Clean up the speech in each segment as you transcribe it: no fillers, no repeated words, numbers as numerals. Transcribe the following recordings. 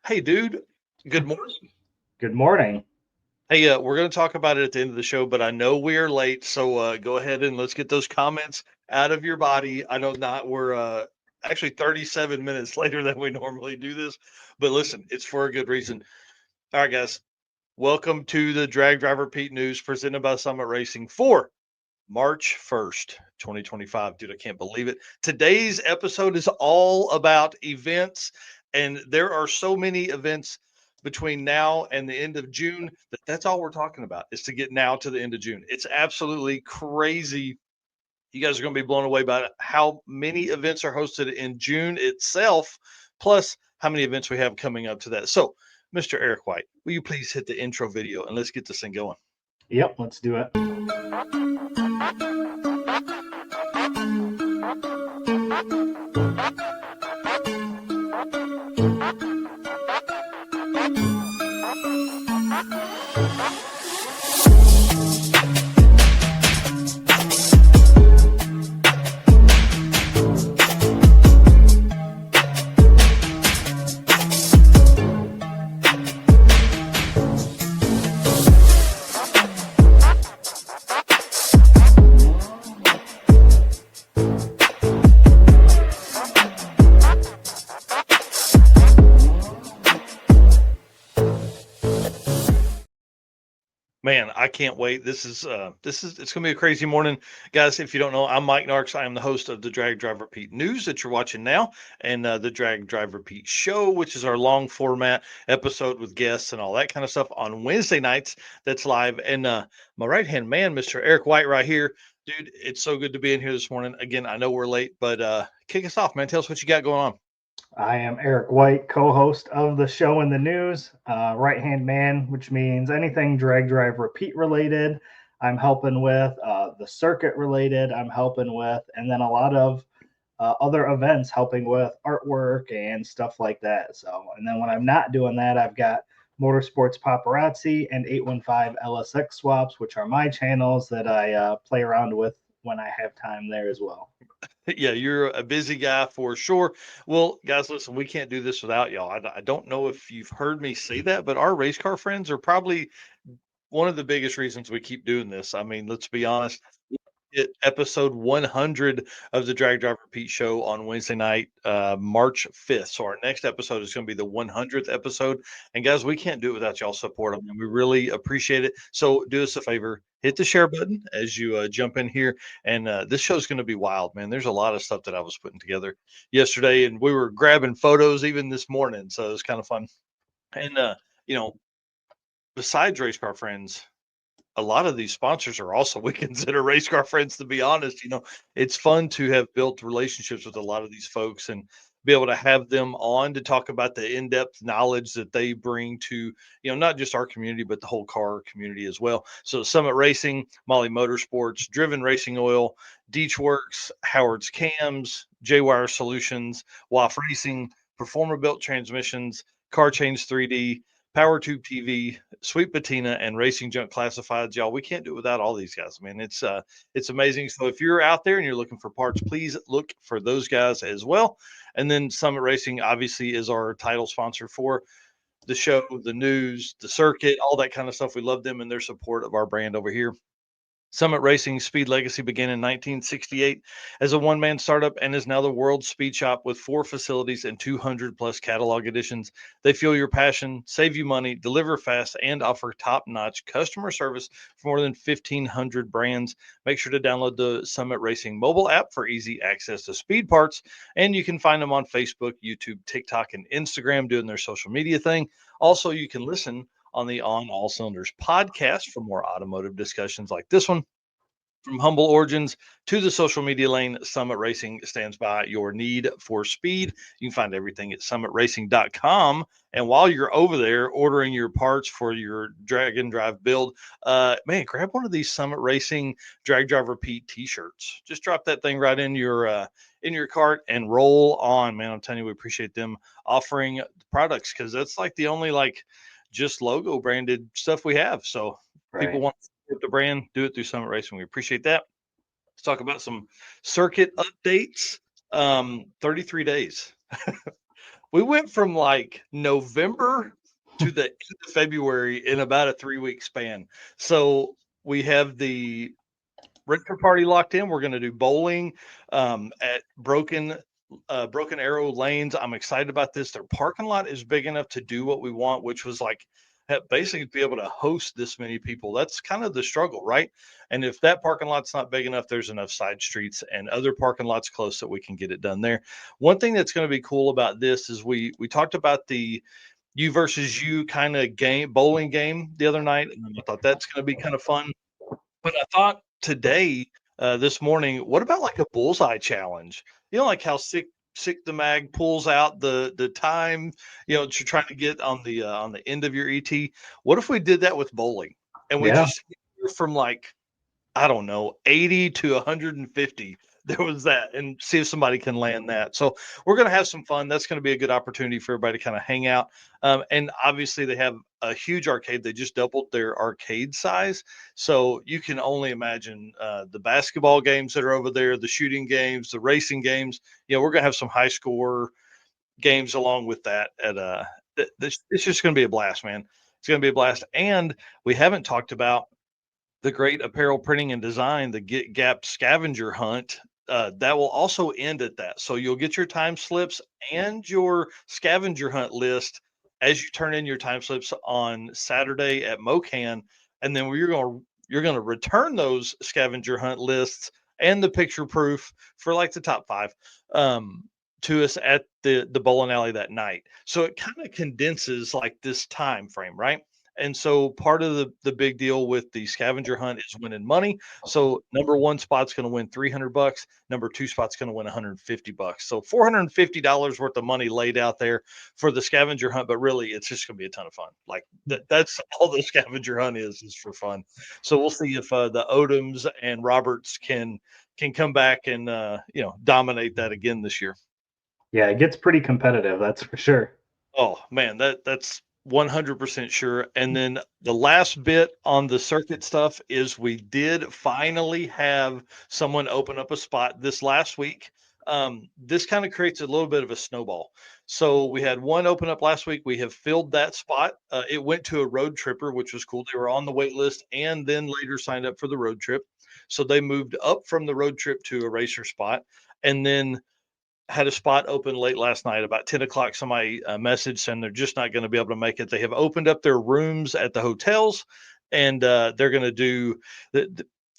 Hey, dude. Good morning. Good morning. Hey, we're going to talk about it at the end of the show, but I know we are late, so go ahead and let's get those comments out of your body. I know not we're actually 37 minutes later than we normally do this, but listen, it's for a good reason. All right, guys, welcome to the Drag Driver Pete News presented by Summit Racing for March 1st, 2025. Dude, I can't believe it. Today's episode is all about events, and there are so many events between now and the end of June that's all we're talking about is to get now to the end of June. It's absolutely crazy. You guys are going to be blown away by how many events are hosted in June itself, plus how many events we have coming up to that. So, Mr. Eric White, will you please hit the intro video and let's get this thing going? Yep, let's do it. Man, I can't wait. This is it's gonna be a crazy morning. Guys, if you don't know, I'm Mike Narks. I am the host of the Drag Driver Pete News that you're watching now, and the Drag Driver Pete Show, which is our long format episode with guests and all that kind of stuff on Wednesday nights. That's live. And my right hand man, Mr. Eric White, right here. Dude, it's so good to be in here this morning. Again, I know we're late, but kick us off, man. Tell us what you got going on. I am Eric White, co host of the show in the news, right hand man, which means anything drag drive repeat related, I'm helping with, the circuit related, I'm helping with, and then a lot of other events helping with artwork and stuff like that. So, and then when I'm not doing that, I've got Motorsports Paparazzi and 815 LSX Swaps, which are my channels that I play around with when I have time there as well. Yeah, you're a busy guy for sure. Well, guys, listen, we can't do this without y'all. I don't know if you've heard me say that, but our race car friends are probably one of the biggest reasons we keep doing this. I mean, let's be honest. Hit episode 100 of the Drag Driver Pete Show on Wednesday night, March 5th. So our next episode is going to be the 100th episode. And guys, we can't do it without y'all support. I mean, we really appreciate it. So do us a favor, hit the share button as you jump in here. And this show's going to be wild, man. There's a lot of stuff that I was putting together yesterday, and we were grabbing photos even this morning. So it was kind of fun. And, you know, besides race car friends, a lot of these sponsors are also we consider race car friends, to be honest. It's fun to have built relationships with a lot of these folks and be able to have them on to talk about the in-depth knowledge that they bring to, not just our community, but the whole car community as well. So Summit Racing, Molly Motorsports, Driven Racing Oil, Deech Works, Howard's Cams, J-Wire Solutions, WAF Racing, Performer Built Transmissions, Car Change 3D, Power Tube TV, Sweet Patina, and Racing Junk Classifieds, y'all. We can't do it without all these guys, man. It's amazing. So if you're out there and you're looking for parts, please look for those guys as well. And then Summit Racing obviously is our title sponsor for the show, the news, the circuit, all that kind of stuff. We love them and their support of our brand over here. Summit Racing's speed legacy began in 1968 as a one man startup and is now the world's speed shop with 4 facilities and 200 plus catalog editions. They fuel your passion, save you money, deliver fast, and offer top notch customer service for more than 1,500 brands. Make sure to download the Summit Racing mobile app for easy access to speed parts. And you can find them on Facebook, YouTube, TikTok, and Instagram doing their social media thing. Also, you can listen on the On All Cylinders podcast for more automotive discussions like this one. From humble origins to the social media lane, Summit Racing stands by your need for speed. You can find everything at summitracing.com. And while you're over there ordering your parts for your drag and drive build, man, grab one of these Summit Racing Drag Driver Pete t-shirts. Just drop that thing right in your cart and roll on, man. I'm telling you, we appreciate them offering products because that's like the only just logo branded stuff we have. So people Right. want the brand, do it through Summit Racing. We appreciate that. Let's talk about some circuit updates. 33 days. We went from like November to the end of February in about a 3-week span. So we have the Renter Party locked in. We're going to do bowling at Broken Arrow Lanes. I'm excited about this. Their parking lot is big enough to do what we want, which was like basically to be able to host this many people. That's kind of the struggle, right? And if that parking lot's not big enough, there's enough side streets and other parking lots close that we can get it done there. One thing that's going to be cool about this is we talked about the you versus you kind of game bowling game the other night, and I thought that's going to be kind of fun. But I thought today, this morning, what about like a bullseye challenge? You know, like how sick the mag pulls out the time, to try to get on the end of your ET. What if we did that with bowling and we Yeah. just from like I don't know, 80 to 150. There was that, and see if somebody can land that. So we're going to have some fun. That's going to be a good opportunity for everybody to kind of hang out. And obviously, they have a huge arcade. They just doubled their arcade size. So you can only imagine the basketball games that are over there, the shooting games, the racing games. We're going to have some high score games along with that. It's just going to be a blast, man. It's going to be a blast. And we haven't talked about the great apparel printing and design, the Get Gap scavenger hunt. That will also end at that. So you'll get your time slips and your scavenger hunt list as you turn in your time slips on Saturday at MoCan, and then you're gonna return those scavenger hunt lists and the picture proof for like the top 5 to us at the bowling alley that night. So it kind of condenses like this time frame, right? And so part of the big deal with the scavenger hunt is winning money. So number one spot's going to win $300. Number two spot's going to win $150. So $450 worth of money laid out there for the scavenger hunt. But really, it's just going to be a ton of fun. Like that's all the scavenger hunt is for fun. So we'll see if the Odoms and Roberts can come back and dominate that again this year. Yeah, it gets pretty competitive, that's for sure. Oh man, that's 100% sure. And then the last bit on the circuit stuff is we did finally have someone open up a spot this last week. This kind of creates a little bit of a snowball. So we had one open up last week. We have filled that spot. It went to a road tripper, which was cool. They were on the wait list and then later signed up for the road trip. So they moved up from the road trip to a racer spot. And then had a spot open late last night about 10 o'clock. Somebody messaged saying they're just not going to be able to make it. They have opened up their rooms at the hotels, and they're going to do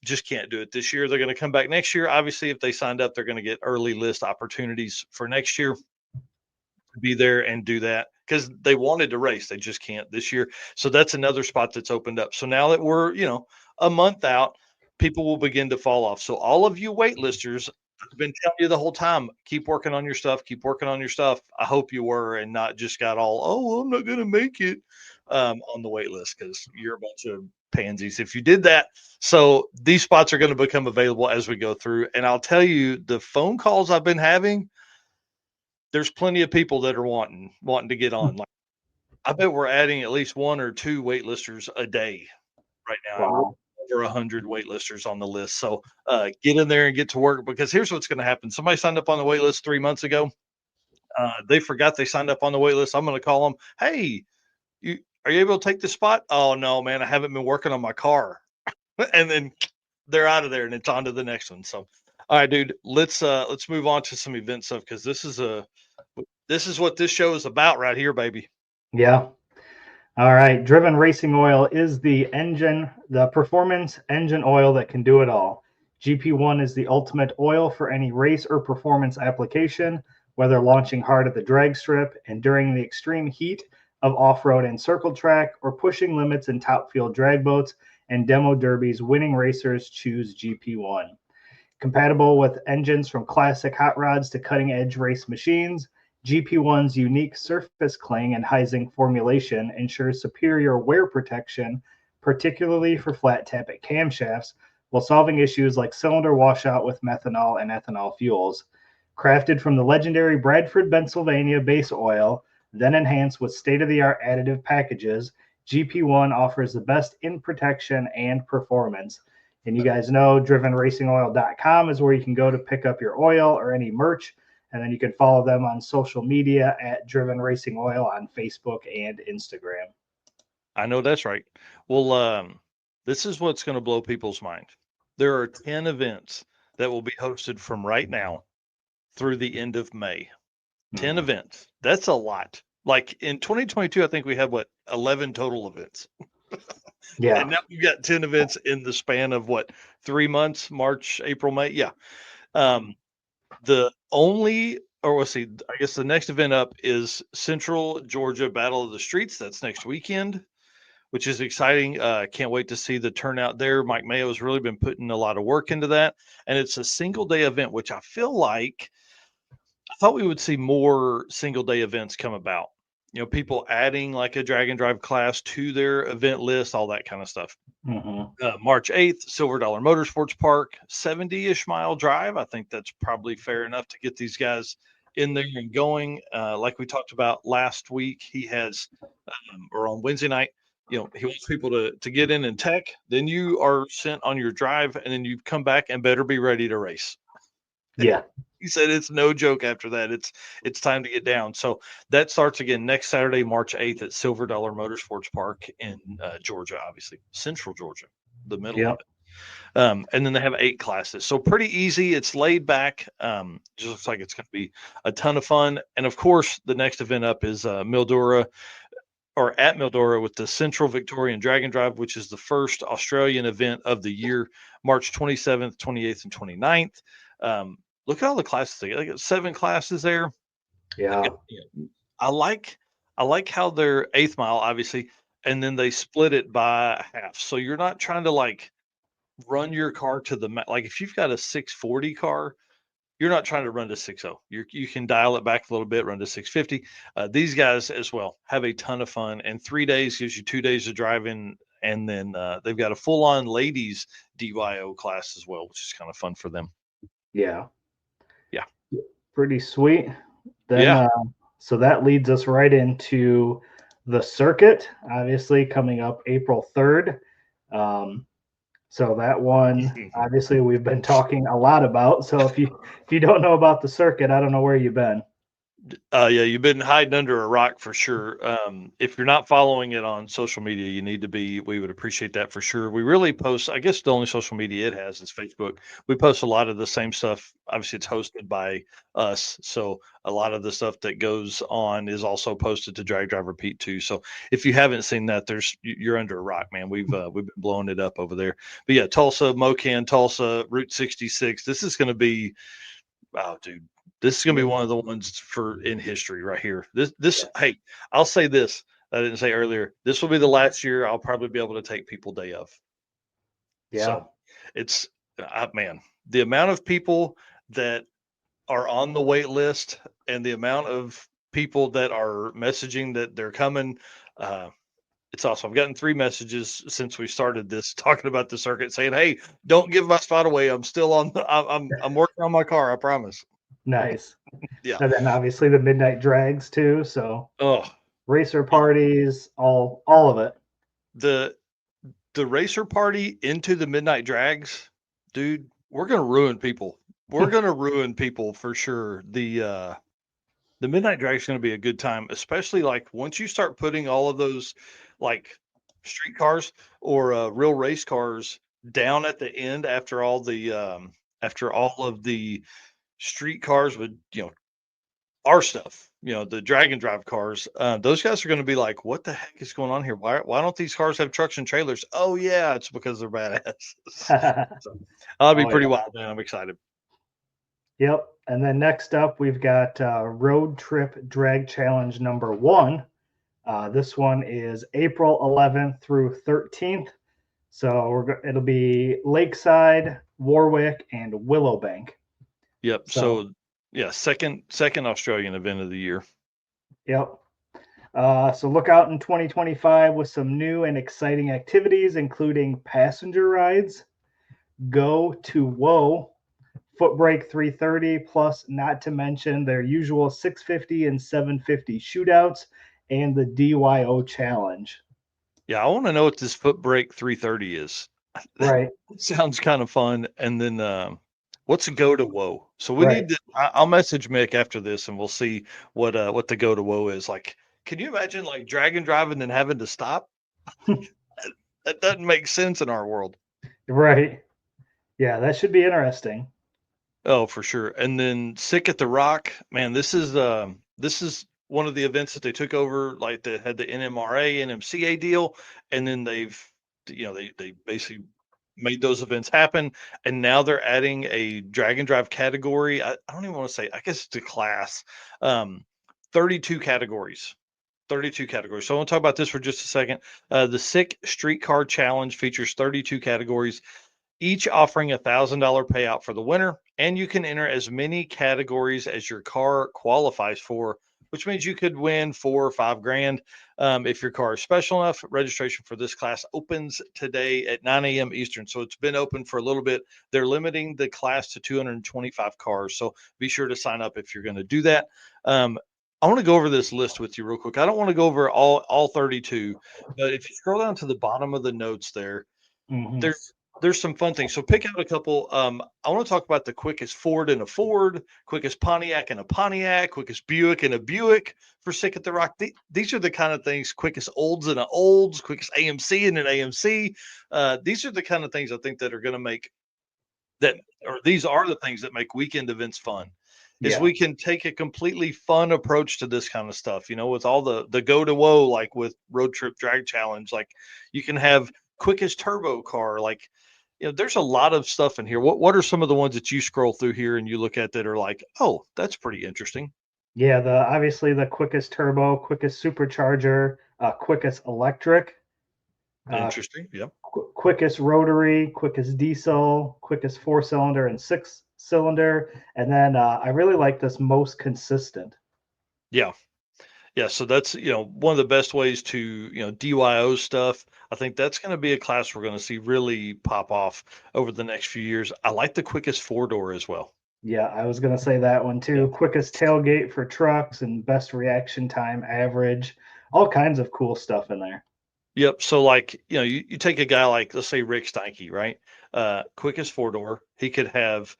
just can't do it this year. They're going to come back next year. Obviously, if they signed up, they're going to get early list opportunities for next year to be there and do that because they wanted to race. They just can't this year. So that's another spot that's opened up. So now that we're, a month out, people will begin to fall off. So all of you waitlisters, I've been telling you the whole time, keep working on your stuff, keep working on your stuff. I hope you were and not just got all, oh, I'm not going to make it on the wait list because you're a bunch of pansies if you did that. So these spots are going to become available as we go through. And I'll tell you, the phone calls I've been having, there's plenty of people that are wanting to get on. Like, I bet we're adding at least 1 or 2 waitlisters a day right now. And we're Wow. over 100 waitlisters on the list. So get in there and get to work because here's what's going to happen. Somebody signed up on the wait list 3 months ago. They forgot they signed up on the wait list. I'm going to call them. Hey, are you able to take this spot? Oh no, man, I haven't been working on my car. And then they're out of there and it's on to the next one. So, all right, dude, let's move on to some event stuff because this is what this show is about right here, baby. Yeah. All right. Driven Racing Oil is the performance engine oil that can do it all. GP1 is the ultimate oil for any race or performance application, whether launching hard at the drag strip, enduring the extreme heat of off-road and circle track, or pushing limits in top field drag boats and demo derbies. Winning racers choose GP1. Compatible with engines from classic hot rods to cutting-edge race machines, GP1's unique surface cling and Heising formulation ensures superior wear protection, particularly for flat tappet camshafts, while solving issues like cylinder washout with methanol and ethanol fuels. Crafted from the legendary Bradford, Pennsylvania base oil, then enhanced with state-of-the-art additive packages, GP1 offers the best in protection and performance. And you guys know drivenracingoil.com is where you can go to pick up your oil or any merch, And then you can follow them on social media at Driven Racing Oil on Facebook and Instagram. I know that's right. Well, this is what's going to blow people's mind. There are 10 events that will be hosted from right now through the end of May. 10 events. That's a lot. Like in 2022, I think we had 11 total events. Yeah. And now we've got 10 events in the span of 3 months, March, April, May. Yeah. The only, or let's see, I guess the next event up is Central Georgia Battle of the Streets. That's next weekend, which is exciting. Can't wait to see the turnout there. Mike Mayo has really been putting a lot of work into that. And it's a single day event, which I feel like I thought we would see more single day events come about. People adding like a drag and drive class to their event list, all that kind of stuff. March 8th, Silver Dollar Motorsports Park, 70-ish mile drive. I think that's probably fair enough to get these guys in there and going. Like we talked about last week, he has, or on Wednesday night, he wants people to get in and tech. Then you are sent on your drive, and then you come back and better be ready to race. Yeah. He said it's no joke after that. It's time to get down. So that starts again next Saturday, March 8th at Silver Dollar Motorsports Park in Georgia, obviously, Central Georgia, the middle of it. And then they have 8 classes. So pretty easy. It's laid back. Just looks like it's going to be a ton of fun. And of course, the next event up is Mildura, or at Mildura, with the Central Victorian Dragon Drive, which is the first Australian event of the year, March 27th, 28th, and 29th. Look at all the classes. They got 7 classes there. Yeah. I like how they're 8th mile, obviously, and then they split it by half. So you're not trying to run your car to the like if you've got a 640 car, you're not trying to run to 60. You can dial it back a little bit, run to 650. These guys as well have a ton of fun, and 3 days gives you 2 days of driving, and then they've got a full-on ladies DYO class as well, which is kind of fun for them. Yeah. Yeah. Pretty sweet. Then, so that leads us right into the circuit, obviously coming up April 3rd. So that one, obviously, we've been talking a lot about. So if you don't know about the circuit, I don't know where you've been. Yeah, you've been hiding under a rock for sure. If you're not following it on social media, you need to be. We would appreciate that for sure. We really post, I guess the only social media it has is Facebook. We post a lot of the same stuff. Obviously, it's hosted by us. So a lot of the stuff that goes on is also posted to Drag Driver Pete too. So if you haven't seen that, you're under a rock, man. We've been blowing it up over there. But yeah, Tulsa, Mocan, Tulsa, Route 66. This is going to be, wow, dude. This is going to be one of the ones in history right here. Hey, I'll say this. I didn't say earlier. This will be the last year I'll probably be able to take people day of. Yeah. So it's, man, the amount of people that are on the wait list and the amount of people that are messaging that they're coming, it's awesome. I've gotten 3 messages since we started this talking about the circuit saying, "Hey, don't give my spot away. I'm still on. I'm working on my car. I promise." Nice. Yeah. And then obviously the midnight drags too. So racer parties, all of it. The racer party into the midnight drags, dude, we're gonna ruin people. We're gonna ruin people for sure. The midnight drag is gonna be a good time, especially once you start putting all of those street cars or real race cars down at the end after all of the street cars with our stuff, the drag and drive cars. Those guys are going to be like, what the heck is going on here? Why don't these cars have trucks and trailers? Oh yeah, it's because they're badass. So I'll be pretty wild, man. I'm excited. Yep. And then next up, we've got Road Trip Drag Challenge number 1. This one is April 11th through 13th. So it'll be Lakeside, Warwick, and Willowbank. Yep. So yeah, second Australian event of the year. Yep. So look out in 2025 with some new and exciting activities, including passenger rides, Go to Whoa, Foot Brake 330, plus not to mention their usual 650 and 750 shootouts and the DYO challenge. Yeah, I want to know what this Foot Brake 330 is. Right. Sounds kind of fun. And then What's a go to woe? So we Right. need to. I'll message Mick after this, and we'll see what the go to woe is. Like, can you imagine like drag and drive and then having to stop? That doesn't make sense in our world. Right. Yeah, that should be interesting. Oh, for sure. And then Sick at the Rock, man, this is one of the events that they took over, like that had the NMRA, NMCA deal, and then they basically made those events happen, and now they're adding a drag and drive category. I don't even want to say, I guess it's a class. Um, 32 categories. 32 categories. So I want to talk about this for just a second. The Sick Streetcar Challenge features 32 categories, each offering $1,000 payout for the winner, and you can enter as many categories as your car qualifies for, which means you could win 4 or 5 grand. If your car is special enough. Registration for this class opens today at 9 a.m. Eastern. So it's been open for a little bit. They're limiting the class to 225 cars. So be sure to sign up if you're going to do that. I want to go over this list with you real quick. I don't want to go over all 32, but if you scroll down to the bottom of the notes there, Hmm. there's some fun things. So pick out a couple. I want to talk about the quickest Ford in a Ford, quickest Pontiac in a Pontiac, quickest Buick in a Buick for Sick at the Rock. These are the kind of things, quickest Olds in a Olds, quickest AMC in an AMC. These are the kind of things I think that are going to make that, or these are the things that make weekend events fun. Is Yeah. we can take a completely fun approach to this kind of stuff, with all the go to woe, like with Road Trip Drag Challenge. Like you can have quickest turbo car, like there's a lot of stuff in here. What are some of the ones that you scroll through here and you look at that are like, oh, that's pretty interesting? Yeah, the obviously the quickest turbo, quickest supercharger, quickest electric, uh, Interesting. Yep. quickest rotary, quickest diesel, quickest four-cylinder and six-cylinder, and then I really like this most consistent. Yeah. Yeah. So that's, one of the best ways to, DYO stuff. I think that's going to be a class we're going to see really pop off over the next few years. I like the quickest four door as well. Yeah, I was gonna say that one Yeah. too. Quickest tailgate for trucks and best reaction time average. All kinds of cool stuff in there. Yep. So like, you take a guy like, let's say Rick Steinke, right? Quickest four door. He could have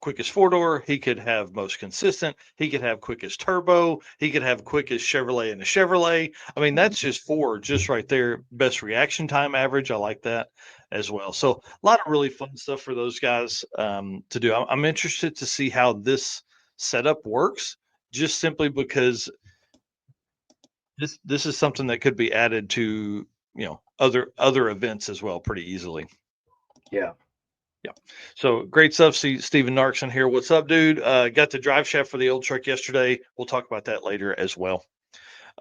quickest four door. He could have most consistent. He could have quickest turbo. He could have quickest Chevrolet in a Chevrolet. I mean, that's just four, just right there. Best reaction time average. I like that as well. So a lot of really fun stuff for those guys to do. I'm interested to see how this setup works, just simply because this is something that could be added to other events as well pretty easily. Yeah. Yeah. So great stuff. See Steven Narkson here. What's up, dude? Got the drive shaft for the old truck yesterday. We'll talk about that later as well.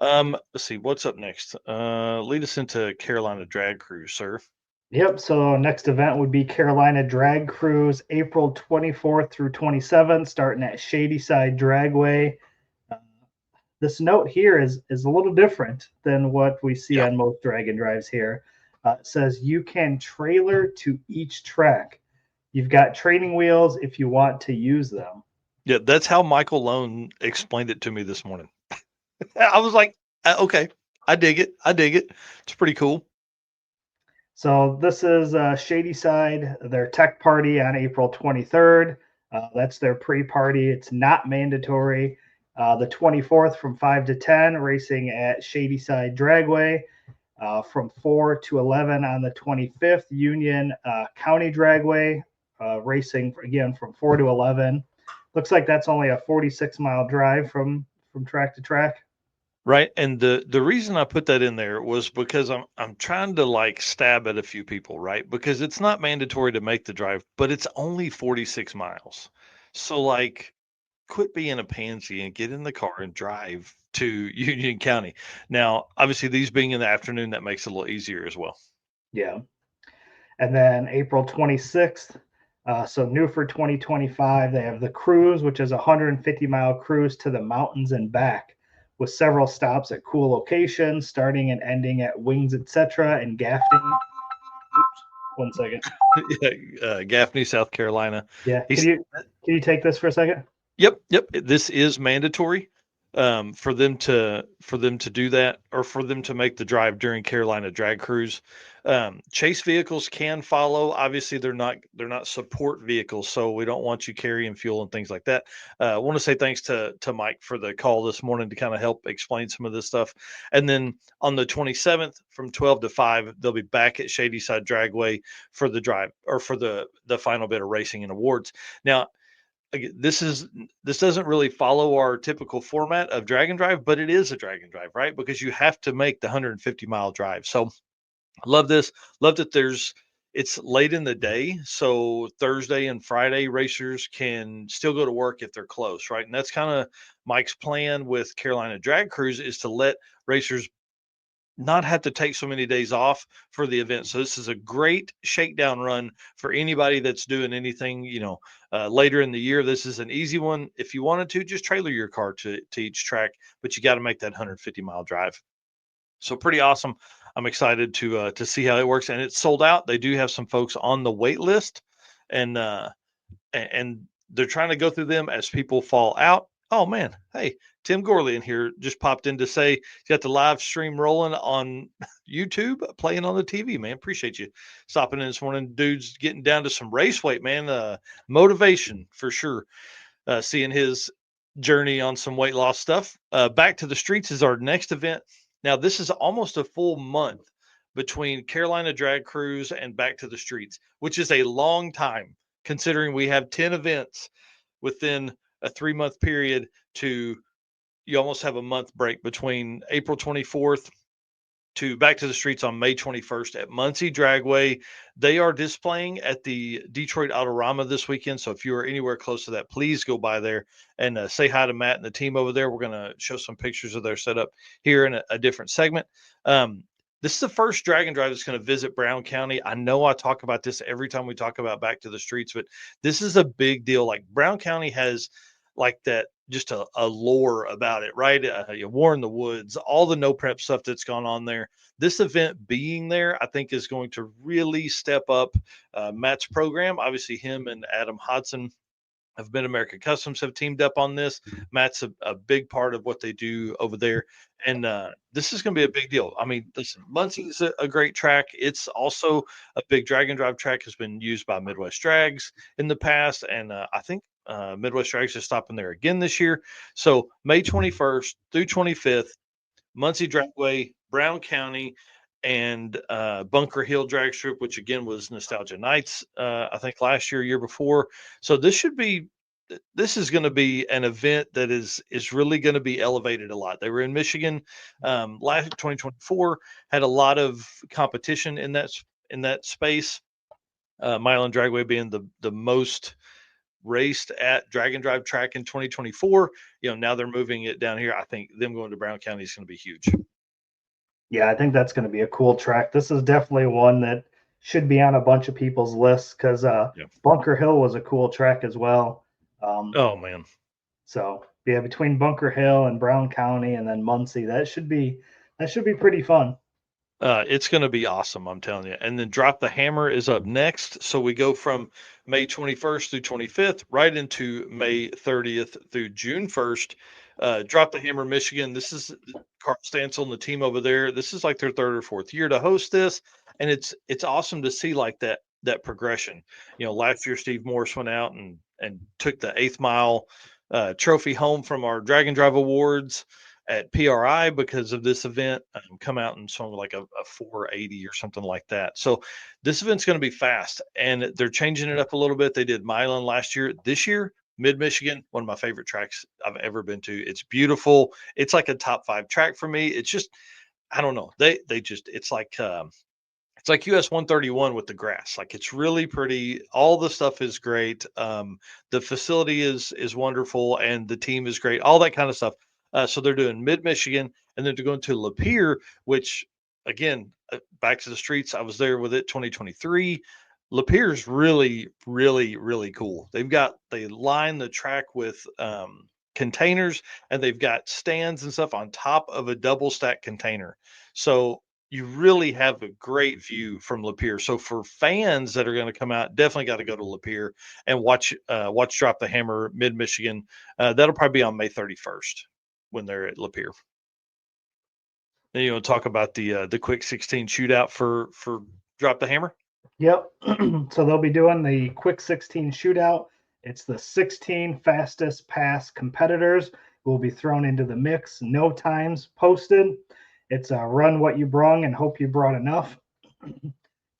Let's see what's up next. Lead us into Carolina Drag Cruise, sir. Yep. So next event would be Carolina Drag Cruise, April 24th through 27th, starting at Shadyside Dragway. Uh, this note here is a little different than what we see Yeah. on most drag and drives here. It says you can trailer to each track. You've got training wheels if you want to use them. Yeah, that's how Michael Lone explained it to me this morning. I was like, okay, I dig it. I dig it. It's pretty cool. So this is Shadyside, their tech party on April 23rd. That's their pre-party. It's not mandatory. The 24th from 5 to 10, racing at Shadyside Dragway. From 4 to 11 on the 25th, Union County Dragway, racing again from 4 to 11. Looks like that's only a 46-mile drive from track to track. Right. And the reason I put that in there was because I'm trying to like stab at a few people, right? Because it's not mandatory to make the drive, but it's only 46 miles. So like quit being a pansy and get in the car and drive to Union County. Now, obviously these being in the afternoon, that makes it a little easier as well. Yeah. And then April 26th, so new for 2025, they have the cruise, which is a 150-mile cruise to the mountains and back, with several stops at cool locations, starting and ending at Wings Etc. and Gaffney. Oops, 1 second. Yeah, Gaffney, South Carolina. Yeah, He's can you take this for a second? Yep. This is mandatory. for them to do that, or for them to make the drive during Carolina Drag Cruise. Chase vehicles can follow. Obviously, they're not support vehicles, so we don't want you carrying fuel and things like that. I want to say thanks to Mike for the call this morning to kind of help explain some of this stuff. And then on the 27th from 12 to 5, they'll be back at Shadyside Dragway for the drive, or for the final bit of racing and awards. Now, this doesn't really follow our typical format of drag and drive, but it is a drag and drive, right? Because you have to make the 150-mile drive. So I love this. Love that it's late in the day, so Thursday and Friday racers can still go to work if they're close, right? And that's kind of Mike's plan with Carolina Drag Cruise, is to let racers not have to take so many days off for the event. So this is a great shakedown run for anybody that's doing anything, later in the year. This is an easy one. If you wanted to, just trailer your car to each track, but you got to make that 150-mile drive. So pretty awesome. I'm excited to see how it works, and it's sold out. They do have some folks on the wait list, and and they're trying to go through them as people fall out. Oh man, hey, Tim Gorley in here just popped in to say you got the live stream rolling on YouTube, playing on the TV, man. Appreciate you stopping in this morning. Dude's getting down to some race weight, man. Motivation for sure. Seeing his journey on some weight loss stuff. Back to the Streets is our next event. Now, this is almost a full month between Carolina Drag Cruise and Back to the Streets, which is a long time considering we have 10 events within a 3-month period. You almost have a month break between April 24th to Back to the Streets on May 21st at Muncie Dragway. They are displaying at the Detroit Autorama this weekend. So if you are anywhere close to that, please go by there and say hi to Matt and the team over there. We're going to show some pictures of their setup here in a different segment. This is the first drag and drive that's going to visit Brown County. I know I talk about this every time we talk about Back to the Streets, but this is a big deal. Like, Brown County has like that, just a lore about it, right? War in the Woods, all the no prep stuff that's gone on there. This event being there, I think, is going to really step up Matt's program. Obviously, him and Adam Hodson of Mid America Customs have teamed up on this. Matt's a big part of what they do over there. And this is going to be a big deal. I mean, listen, Muncie's a great track. It's also a big drag and drive track, has been used by Midwest Drags in the past. And I think Midwest Drags is stopping there again this year. So May 21st through 25th, Muncie Dragway, Brown County, and Bunker Hill Drag Strip, which again was Nostalgia Nights, I think last year before. So this is going to be an event that is really going to be elevated a lot. They were in Michigan last 2024, had a lot of competition in that space. Milan Dragway being the most raced at drag and drive track in 2024. Now they're moving it down here. I think them going to Brown County is going to be huge. Yeah, I think that's going to be a cool track. This is definitely one that should be on a bunch of people's lists, because Bunker Hill was a cool track as well. Oh man. So yeah, between Bunker Hill and Brown County and then Muncie, that should be pretty fun. It's going to be awesome, I'm telling you. And then Drop the Hammer is up next. So we go from May 21st through 25th right into May 30th through June 1st. Drop the Hammer, Michigan. This is Carl Stansel and the team over there. This is like their 3rd or 4th year to host this, and it's awesome to see like that progression. Last year Steve Morris went out and took the 8th mile trophy home from our Drag and Drive Awards at PRI because of this event. Come out and swung like a 480 or something like that. So this event's going to be fast, and they're changing it up a little bit. They did Milan last year. This year, Mid-Michigan, one of my favorite tracks I've ever been to. It's beautiful. It's like a top 5 track for me. It's just, I don't know. It's like US 131 with the grass. Like, it's really pretty. All the stuff is great. The facility is wonderful, and the team is great. All that kind of stuff. So they're doing Mid-Michigan, and then they're going to Lapeer, which, again, Back to the Streets, I was there with it 2023. Lapeer is really, really, really cool. They line the track with containers, and they've got stands and stuff on top of a double stack container. So you really have a great view from Lapeer. So for fans that are going to come out, definitely got to go to Lapeer and watch Drop the Hammer Mid-Michigan. That'll probably be on May 31st. when they're at Lapeer. Then you want to talk about the quick 16 shootout for Drop the Hammer? Yep. So they'll be doing the quick 16 shootout. It's the 16 fastest pass competitors who will be thrown into the mix. No times posted. It's a run what you brung and hope you brought enough.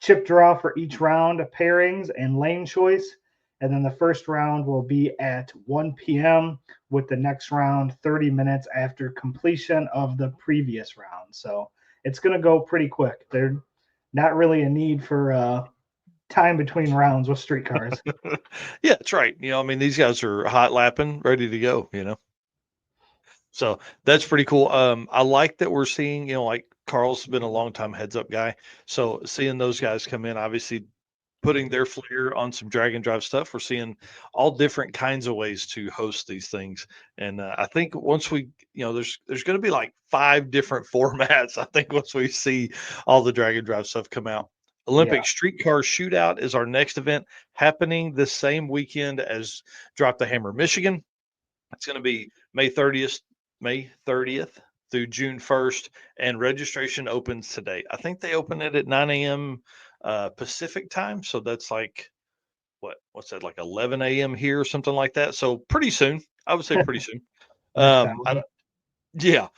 Chip draw for each round, pairings and lane choice. And then the first round will be at 1 p.m. with the next round 30 minutes after completion of the previous round. So it's going to go pretty quick. There's not really a need for time between rounds with streetcars. Yeah, that's right. I mean, these guys are hot lapping, ready to go, So that's pretty cool. I like that we're seeing, like Carl's been a long time heads up guy. So seeing those guys come in, obviously putting their flair on some drag and drive stuff. We're seeing all different kinds of ways to host these things. And I think once we, there's going to be like 5 different formats. I think once we see all the drag and drive stuff come out. Yeah. Olympic Streetcar Shootout is our next event happening the same weekend as Drop the Hammer, Michigan. It's going to be May 30th through June 1st, and registration opens today. I think they open it at 9 a.m. Pacific time, so that's like what's that, like 11 a.m. here or something like that. So pretty soon, I would say pretty soon. Next time. Yeah,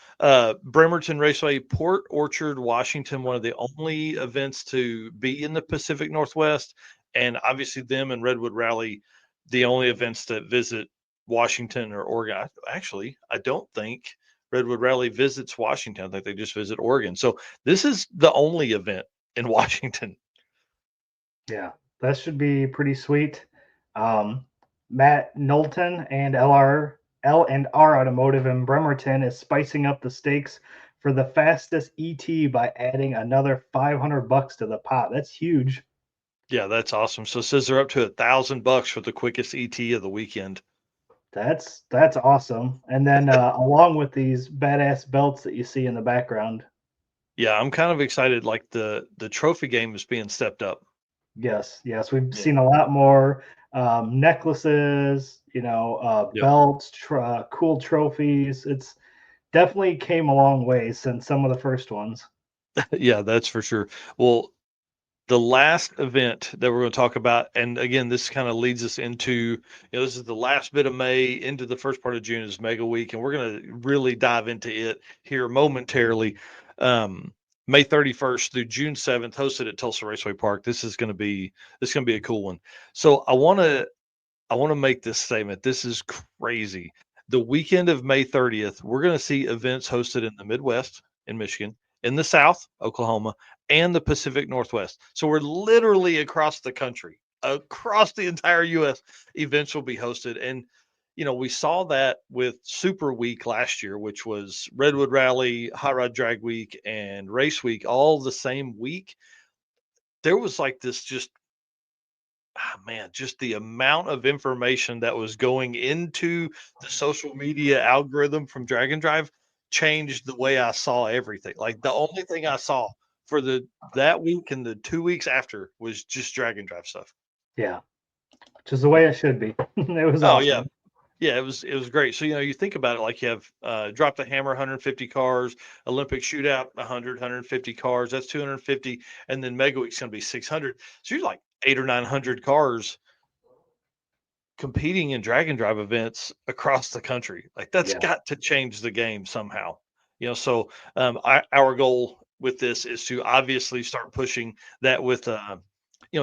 Bremerton Raceway, Port Orchard, Washington, one of the only events to be in the Pacific Northwest, and obviously them and Redwood Rally, the only events that visit Washington or Oregon. Actually, I don't think Redwood Rally visits Washington. I think they just visit Oregon. So this is the only event in Washington. Yeah, that should be pretty sweet. Matt Knowlton and L&R Automotive in Bremerton is spicing up the stakes for the fastest ET by adding another $500 to the pot. That's huge. Yeah, that's awesome. So it says they're up to $1,000 for the quickest ET of the weekend. That's awesome. And then along with these badass belts that you see in the background. Yeah, I'm kind of excited. Like the trophy game is being stepped up. Yes, we've Yeah. seen a lot more necklaces, Yep. belts, cool trophies. It's definitely came a long way since some of the first ones. Yeah, that's for sure. Well, the last event that we're going to talk about, and again, this kind of leads us into, this is the last bit of May into the first part of June is Mega Week, and we're going to really dive into it here momentarily. May 31st through June 7th, hosted at Tulsa Raceway Park. This is going to be a cool one. So I want to make this statement. This is crazy. The weekend of May 30th, we're going to see events hosted in the Midwest, in Michigan, in the South, Oklahoma, and the Pacific Northwest. So we're literally across the country, across the entire U.S. Events will be hosted. And, we saw that with Super Week last year, which was Redwood Rally, Hot Rod Drag Week, and Race Week, all the same week. There was like this just man, just the amount of information that was going into the social media algorithm from Drag and Drive changed the way I saw everything. Like the only thing I saw for that week and the 2 weeks after was just Drag and Drive stuff. Yeah, which is the way it should be. It was Oh yeah. awesome. Yeah, it was great. So, you think about it, like you have Drop the Hammer, 150 cars, Olympic Shootout, 150 cars. That's 250, and then Mega Week's going to be 600. So you're like 800 or 900 cars competing in drag and drive events across the country. Like that's Yeah, got to change the game somehow. So our goal with this is to obviously start pushing that with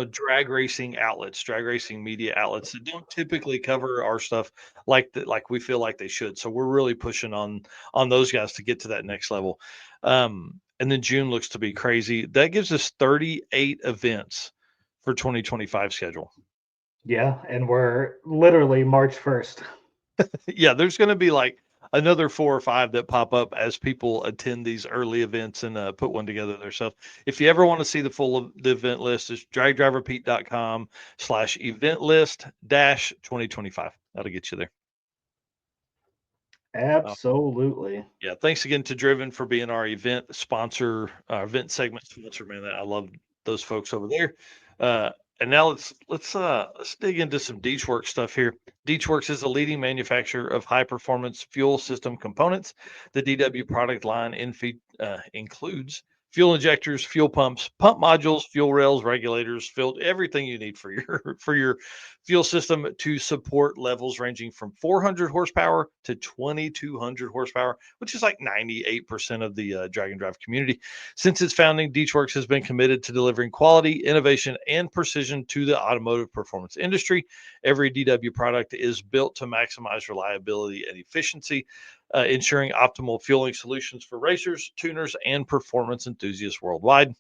drag racing outlets, drag racing media outlets that don't typically cover our stuff like that, like we feel like they should. So we're really pushing on those guys to get to that next level. And then June looks to be crazy. That gives us 38 events for 2025 schedule. yeah, and we're literally March 1st. Yeah, there's going to be like another 4 or 5 that pop up as people attend these early events and put one together themselves. If you ever want to see the full of the event list, it's dragdriverpete.com/event list 2025. That'll get you there. Absolutely. Yeah. Thanks again to Driven for being our event sponsor, our event segment sponsor, man. I love those folks over there. And now let's dig into some Deechworks stuff here. Deechworks is a leading manufacturer of high performance fuel system components. The DW product line includes fuel injectors, fuel pumps, pump modules, fuel rails, regulators, filled everything you need for your for your fuel system to support levels ranging from 400 horsepower to 2200 horsepower, which is like 98% of the drag and drive community. Since its founding, Deechworks has been committed to delivering quality, innovation, and precision to the automotive performance industry. Every DW product is built to maximize reliability and efficiency, ensuring optimal fueling solutions for racers, tuners, and performance enthusiasts worldwide.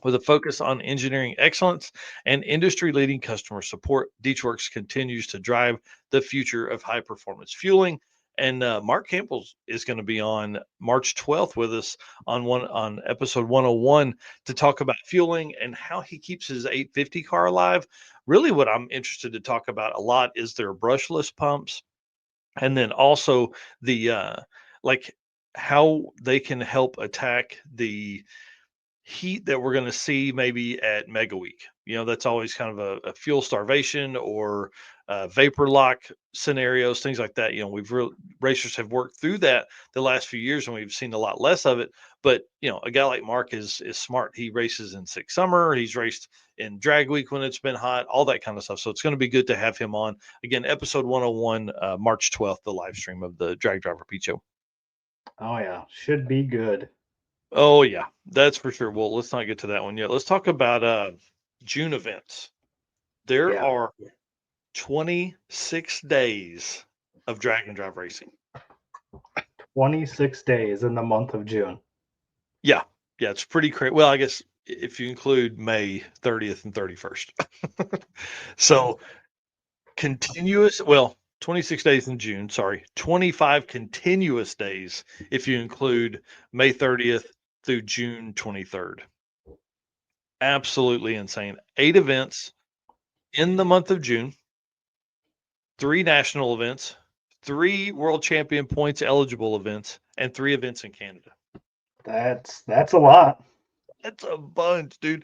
With a focus on engineering excellence and industry leading customer support, Deechworks continues to drive the future of high performance fueling. And Mark Campbell is going to be on March 12th with us on episode 101 to talk about fueling and how he keeps his 850 car alive. Really, what I'm interested to talk about a lot is their brushless pumps, and then also the like how they can help attack the heat that we're going to see maybe at Mega Week. That's always kind of a fuel starvation or vapor lock scenarios, things like that. Racers have worked through that the last few years, and we've seen a lot less of it. But a guy like Mark is smart. He races in six summer. He's raced in drag week when it's been hot, all that kind of stuff. So it's going to be good to have him on again. Episode 101, March 12th, the live stream of the Drag Driver Pete Show. Oh yeah, should be good. Oh yeah, that's for sure. Well, let's not get to that one yet. Let's talk about June events. There Yeah. are 26 days of drag and drive racing. 26 days in the month of June. Yeah, it's pretty crazy. Well, I guess if you include May 30th and 31st. So continuous, 26 days in June, sorry, 25 continuous days if you include May 30th through June 23rd. Absolutely insane. 8 events in the month of June, 3 national events, 3 world champion points eligible events, and 3 events in Canada. That's a lot. That's a bunch, dude.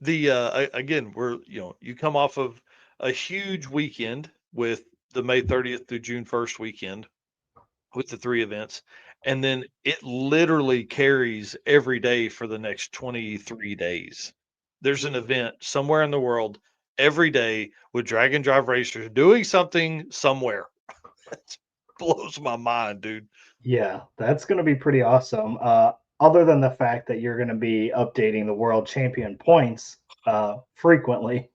The again, you come off of a huge weekend with the May 30th through June 1st weekend with the 3 events, and then it literally carries every day for the next 23 days. There's an event somewhere in the world every day with drag and drive racers doing something somewhere. That blows my mind, dude. Yeah, that's going to be pretty awesome. Other than the fact that you're going to be updating the world champion points frequently.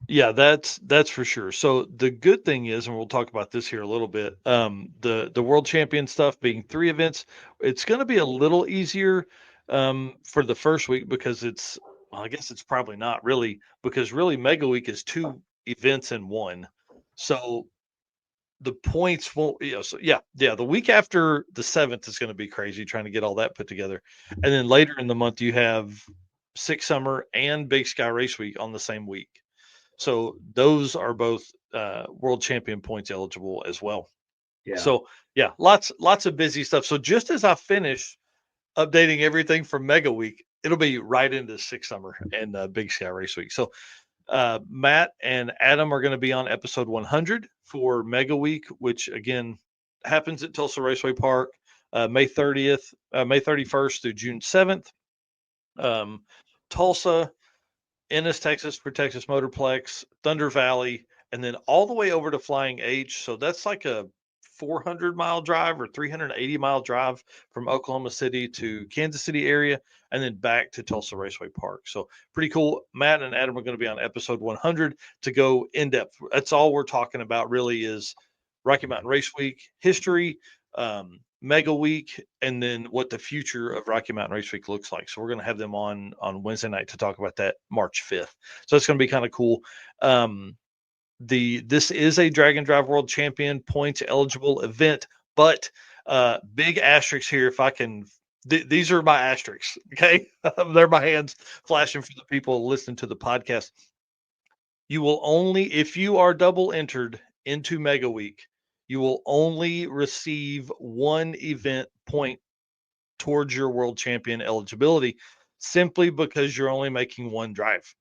Yeah, that's for sure. So the good thing is, and we'll talk about this here a little bit, the world champion stuff being 3 events, it's going to be a little easier for the first week because I guess it's probably not really, because really Mega Week is 2 events in one. So the points won't, so yeah, the week after the 7th is going to be crazy trying to get all that put together. And then later in the month you have Six Summer and Big Sky Race Week on the same week. So those are both world champion points eligible as well. Yeah. So yeah, lots of busy stuff. So just as I finish updating everything from Mega Week, it'll be right into Six Summer and Big Sky Race Week. So Matt and Adam are going to be on episode 100 for Mega Week, which again happens at Tulsa Raceway Park, May 30th, May 31st through June 7th. Tulsa, Ennis, Texas for Texas Motorplex, Thunder Valley, and then all the way over to Flying H. So that's like a 400-mile drive or 380-mile drive from Oklahoma City to Kansas City area, and then back to Tulsa Raceway Park. So pretty cool. Matt and Adam are going to be on episode 100 to go in depth. That's all we're talking about really is Rocky Mountain Race Week history, Mega Week, and then what the future of Rocky Mountain Race Week looks like. So we're going to have them on Wednesday night to talk about that March 5th. So it's going to be kind of cool. This is a Drag and Drive World Champion points eligible event, but big asterisks here. If I can, these are my asterisks. Okay, they're my hands flashing for the people listening to the podcast. You will only, if you are double entered into Mega Week, you will only receive 1 event point towards your world champion eligibility simply because you're only making 1 drive.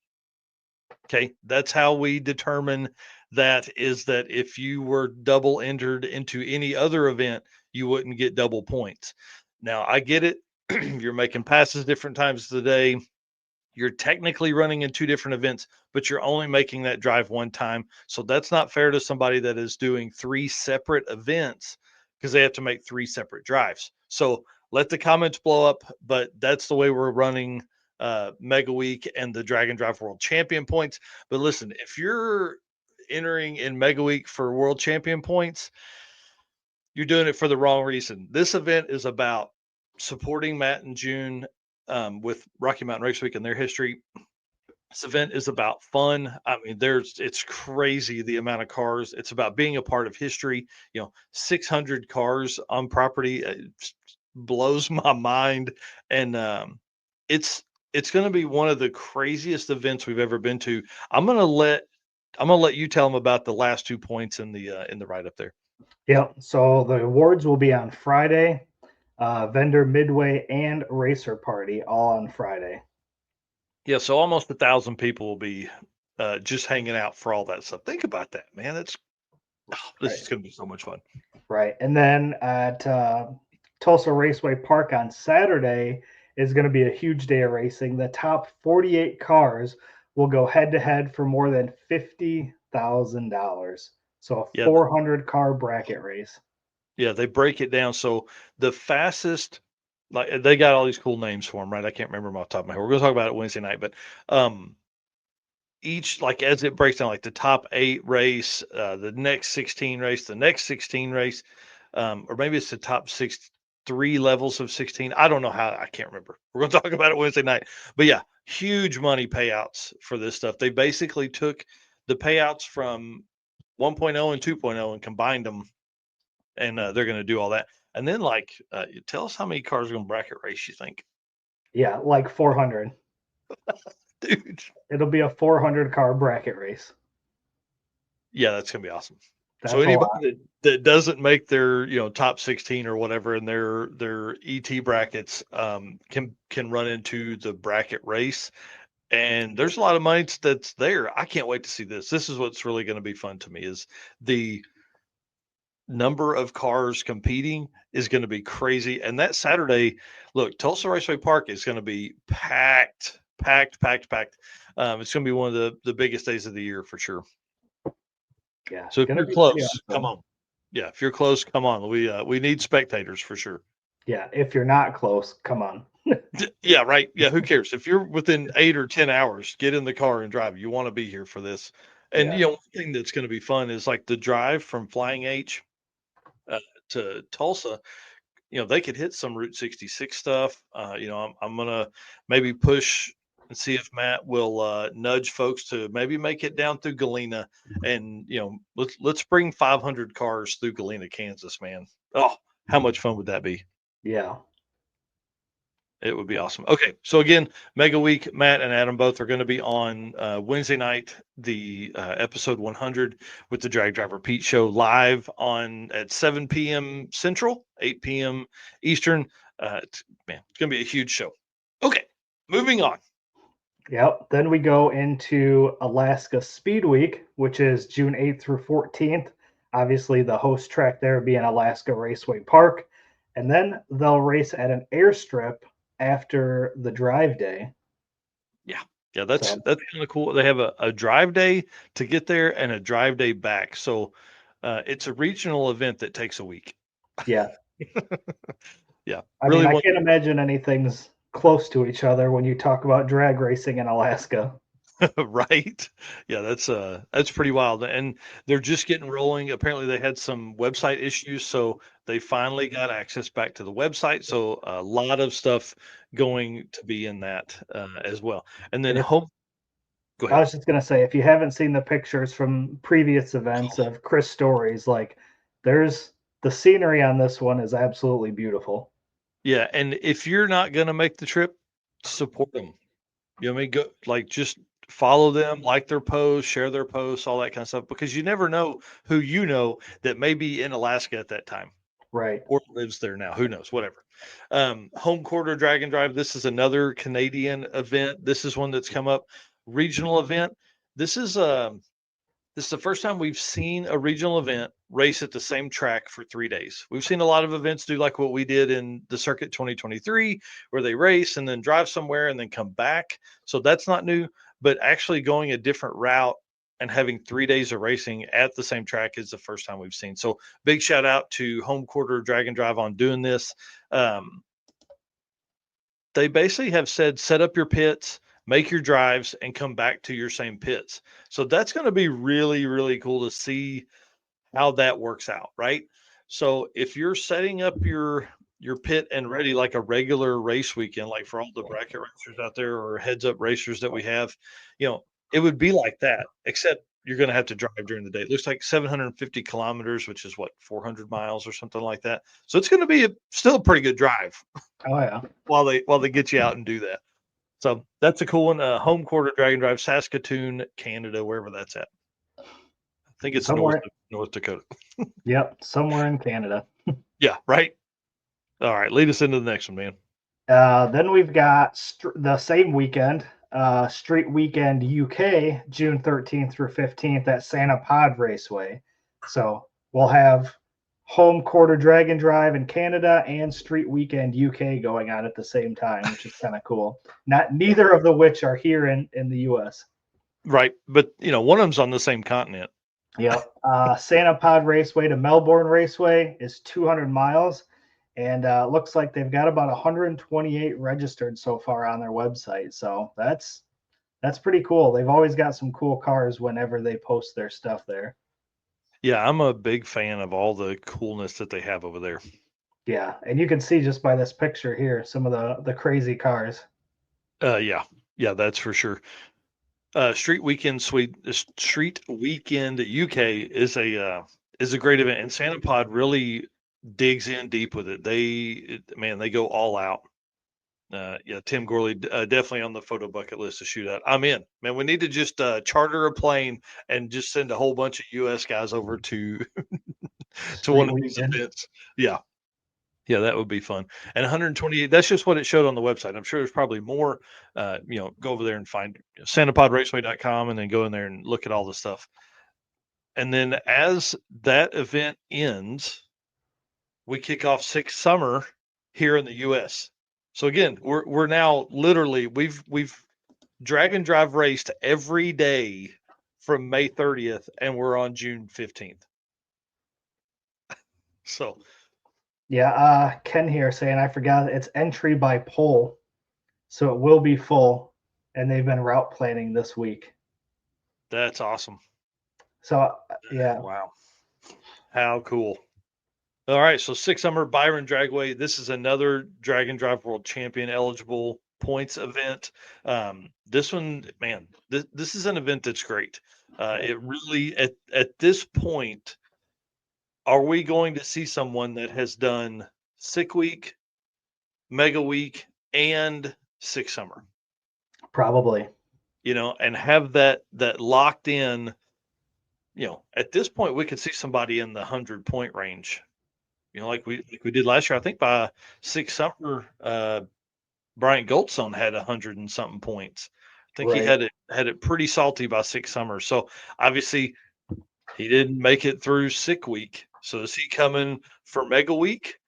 Okay, that's how we determine that, is that if you were double entered into any other event, you wouldn't get double points. Now, I get it. You're making passes different times of the day. You're technically running in two different events, but you're only making that drive one time. So that's not fair to somebody that is doing three separate events, because they have to make three separate drives. So let the comments blow up, but that's the way we're running Mega Week and the Dragon Drive World Champion points. But listen, if you're entering in Mega Week for World Champion points, you're doing it for the wrong reason. This event is about supporting Matt and June with Rocky Mountain Race Week and their history. This event is about fun. I mean, it's crazy the amount of cars. It's about being a part of history. 600 cars on property, blows my mind, and it's it's going to be one of the craziest events we've ever been to. I'm gonna let you tell them about the last 2 points in the write up there. Yep. So the awards will be on Friday. Vendor Midway and Racer Party all on Friday. Yeah, so almost 1,000 people will be just hanging out for all that stuff. Think about that, man. This is going to be so much fun. Right. And then at Tulsa Raceway Park on Saturday is going to be a huge day of racing. The top 48 cars will go head to head for more than $50,000. So a 400 car bracket race. Yeah, they break it down. So the fastest, like, they got all these cool names for them, right? I can't remember them off the top of my head. We're going to talk about it Wednesday night, but each, like, as it breaks down, like the top 8 race, the next 16 race, the next 16 race, or maybe it's the top 3 levels of 16. I don't know how. I can't remember. We're going to talk about it Wednesday night. But yeah, huge money payouts for this stuff. They basically took the payouts from 1.0 and 2.0 and combined them, and they're going to do all that. And then, like, tell us how many cars are going to bracket race, you think? Yeah, like 400. Dude. It'll be a 400 car bracket race. Yeah, that's going to be awesome. That's so anybody that doesn't make their top 16 or whatever in their ET brackets can run into the bracket race, and there's a lot of money that's there. I can't wait to see this. This is what's really going to be fun to me, is the number of cars competing is going to be crazy. And that Saturday, look, Tulsa Raceway Park is going to be packed. It's going to be one of the biggest days of the year for sure. Yeah. So if you're close, come on. Yeah, if you're close, come on. We need spectators for sure. Yeah, if you're not close, come on. Yeah, right. Yeah, who cares? If you're within 8 or 10 hours, get in the car and drive. You want to be here for this. And one thing that's going to be fun is, like, the drive from Flying H to Tulsa. They could hit some Route 66 stuff. I'm gonna maybe push and see if Matt will nudge folks to maybe make it down through Galena, and let's bring 500 cars through Galena, Kansas, man. Oh, how much fun would that be? Yeah. It would be awesome. Okay, so again, Mega Week, Matt and Adam both are going to be on Wednesday night, the episode 100 with the Drag Driver Pete Show, live at 7 p.m. Central, 8 p.m. Eastern. It's going to be a huge show. Okay, moving on. Yep. Then we go into Alaska Speed Week, which is June 8th through 14th. Obviously, the host track there being Alaska Raceway Park. And then they'll race at an airstrip after the drive day. Yeah, that's kind of cool. They have a drive day to get there and a drive day back. So it's a regional event that takes a week. Yeah. Yeah. I can't imagine anything's close to each other when you talk about drag racing in Alaska. Right. Yeah, that's pretty wild. And they're just getting rolling. Apparently they had some website issues, so they finally got access back to the website. So a lot of stuff going to be in that as well. And then Go ahead. I was just going to say, if you haven't seen the pictures from previous events of Chris Stories, like, there's the scenery on this one is absolutely beautiful. Yeah. And if you're not going to make the trip, support them. Go, like, just follow them, like their posts, share their posts, all that kind of stuff, because you never know who that may be in Alaska at that time. Right. Or lives there now. Who knows? Whatever. Home Quarter Dragon Drive. This is another Canadian event. This is one that's come up. Regional event. this is this is the first time we've seen a regional event race at the same track for 3 days. We've seen a lot of events do like what we did in the circuit 2023, where they race and then drive somewhere and then come back. So that's not new, but actually going a different route and having 3 days of racing at the same track is the first time we've seen. So big shout out to Home Quarter Drag and Drive on doing this. They basically have said, set up your pits, make your drives, and come back to your same pits. So that's going to be really, really cool to see how that works out, right? So if you're setting up your pit and ready like a regular race weekend, like for all the bracket racers out there or heads up racers that we have, it would be like that, except you're going to have to drive during the day. It looks like 750 kilometers, which is what, 400 miles or something like that. So it's going to be still a pretty good drive. Oh yeah. While they get you out and do that. So that's a cool one. Home Quarter Drag and Drive, Saskatoon, Canada, wherever that's at. I think it's Somewhere. North Dakota. Yep, somewhere in Canada. Yeah, right. All right, lead us into the next one, man. Then we've got the same weekend, Street Weekend UK, June 13th through 15th at Santa Pod Raceway. So we'll have Home Quarter Drag and Drive in Canada and Street Weekend UK going on at the same time, which is kind of cool. Neither of the which are here in the US. Right, but one of them's on the same continent. Yep. Santa Pod Raceway to Melbourne Raceway is 200 miles. And looks like they've got about 128 registered so far on their website. So that's pretty cool. They've always got some cool cars whenever they post their stuff there. Yeah, I'm a big fan of all the coolness that they have over there. Yeah, and you can see just by this picture here some of the crazy cars. Yeah, that's for sure. Street Weekend UK is a great event, and Santa Pod really digs in deep with it. They go all out. Yeah, Tim Gorley definitely on the photo bucket list to shoot at. I'm in, man. We need to just charter a plane and just send a whole bunch of U.S. guys over to to one of these events. Yeah, that would be fun. And 128. That's just what it showed on the website. I'm sure there's probably more. Go over there and find SantaPodRaceway.com and then go in there and look at all the stuff. And then as that event ends, we kick off Sixth Summer here in the U.S. So again, we're now literally we've drag and drive raced every day from May 30th, and we're on June 15th. So yeah, Ken here saying I forgot it's entry by poll, so it will be full, and they've been route planning this week. That's awesome. So yeah, wow, how cool. All right, so Sixth Summer Byron Dragway. This is another Drag and Drive World Champion eligible points event. This one, man, this is an event that's great. It really at this point, are we going to see someone that has done Sick Week, Mega Week, and Sixth Summer? probably. And have that locked in. At this point, we could see somebody in the 100-point range. Like we did last year. I think by Sixth Summer, Brian Goldstone had 100 and something points. I think he had it pretty salty by Sixth Summer. So obviously he didn't make it through Sick Week. So is he coming for Mega Week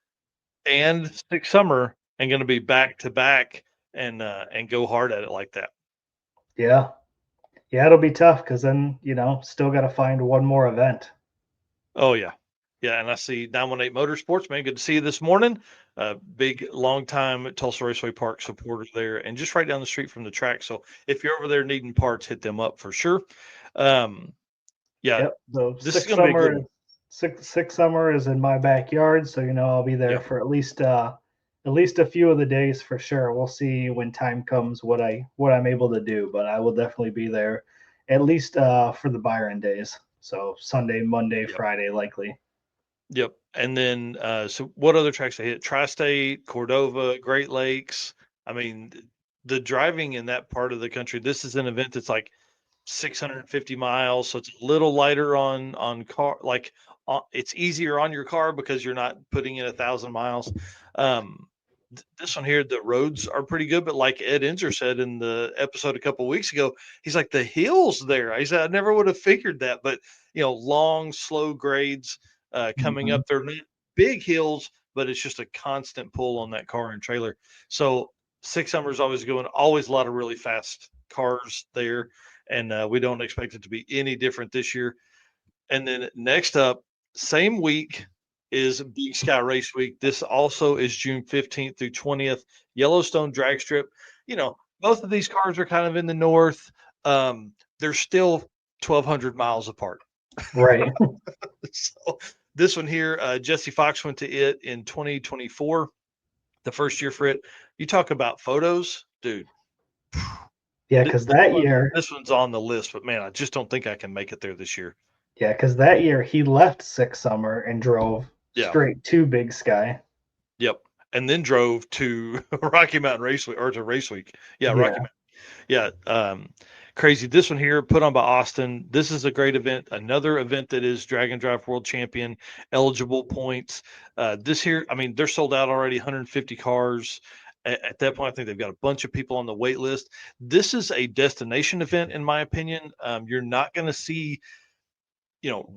and Sixth Summer and going to be back to back and go hard at it like that? Yeah, it'll be tough because then still got to find one more event. Oh yeah. Yeah, and I see 918 Motorsports, man. Good to see you this morning. Big, long time Tulsa Raceway Park supporter there, and just right down the street from the track. So if you're over there needing parts, hit them up for sure. Yeah, yep. So this is going to be a good one. Sixth Summer is in my backyard, so I'll be there for at least a few of the days for sure. We'll see when time comes what I'm able to do, but I will definitely be there at least for the Byron days. So Sunday, Monday, Friday, likely. Yep. And then, so what other tracks I hit? Tri-State, Cordova, Great Lakes. I mean, the driving in that part of the country, this is an event that's like 650 miles. So it's a little lighter on car. It's easier on your car because you're not putting in 1,000 miles. This one here, the roads are pretty good, but like Ed Enzer said in the episode a couple of weeks ago, he's like the hills there. He said I never would have figured that, but long, slow grades coming Mhm. up. They're not big hills, but it's just a constant pull on that car and trailer. So six summers always going, always a lot of really fast cars there, and we don't expect it to be any different this year. And then next up, same week is Big Sky Race Week. This also is June 15th through 20th, Yellowstone Drag Strip. Both of these cars are kind of in the north. They're still 1,200 miles apart. Right. So this one here, Jesse Fox went to it in 2024, the first year for it. You talk about photos, dude. Yeah, because that year, This one's on the list, but man, I just don't think I can make it there this year. he left Six Summer and drove Yeah. straight to Big Sky. Yep. And then drove to Rocky Mountain Raceway or to Race Week. Yeah, Rocky Mountain. Yeah. Crazy. This one here put on by Austin. This is a great event. Another event that is Drag and Drive World Champion eligible points. This here, I mean, they're sold out already, 150 cars. At that point, I think they've got a bunch of people on the wait list. This is a destination event, in my opinion. You're not going to see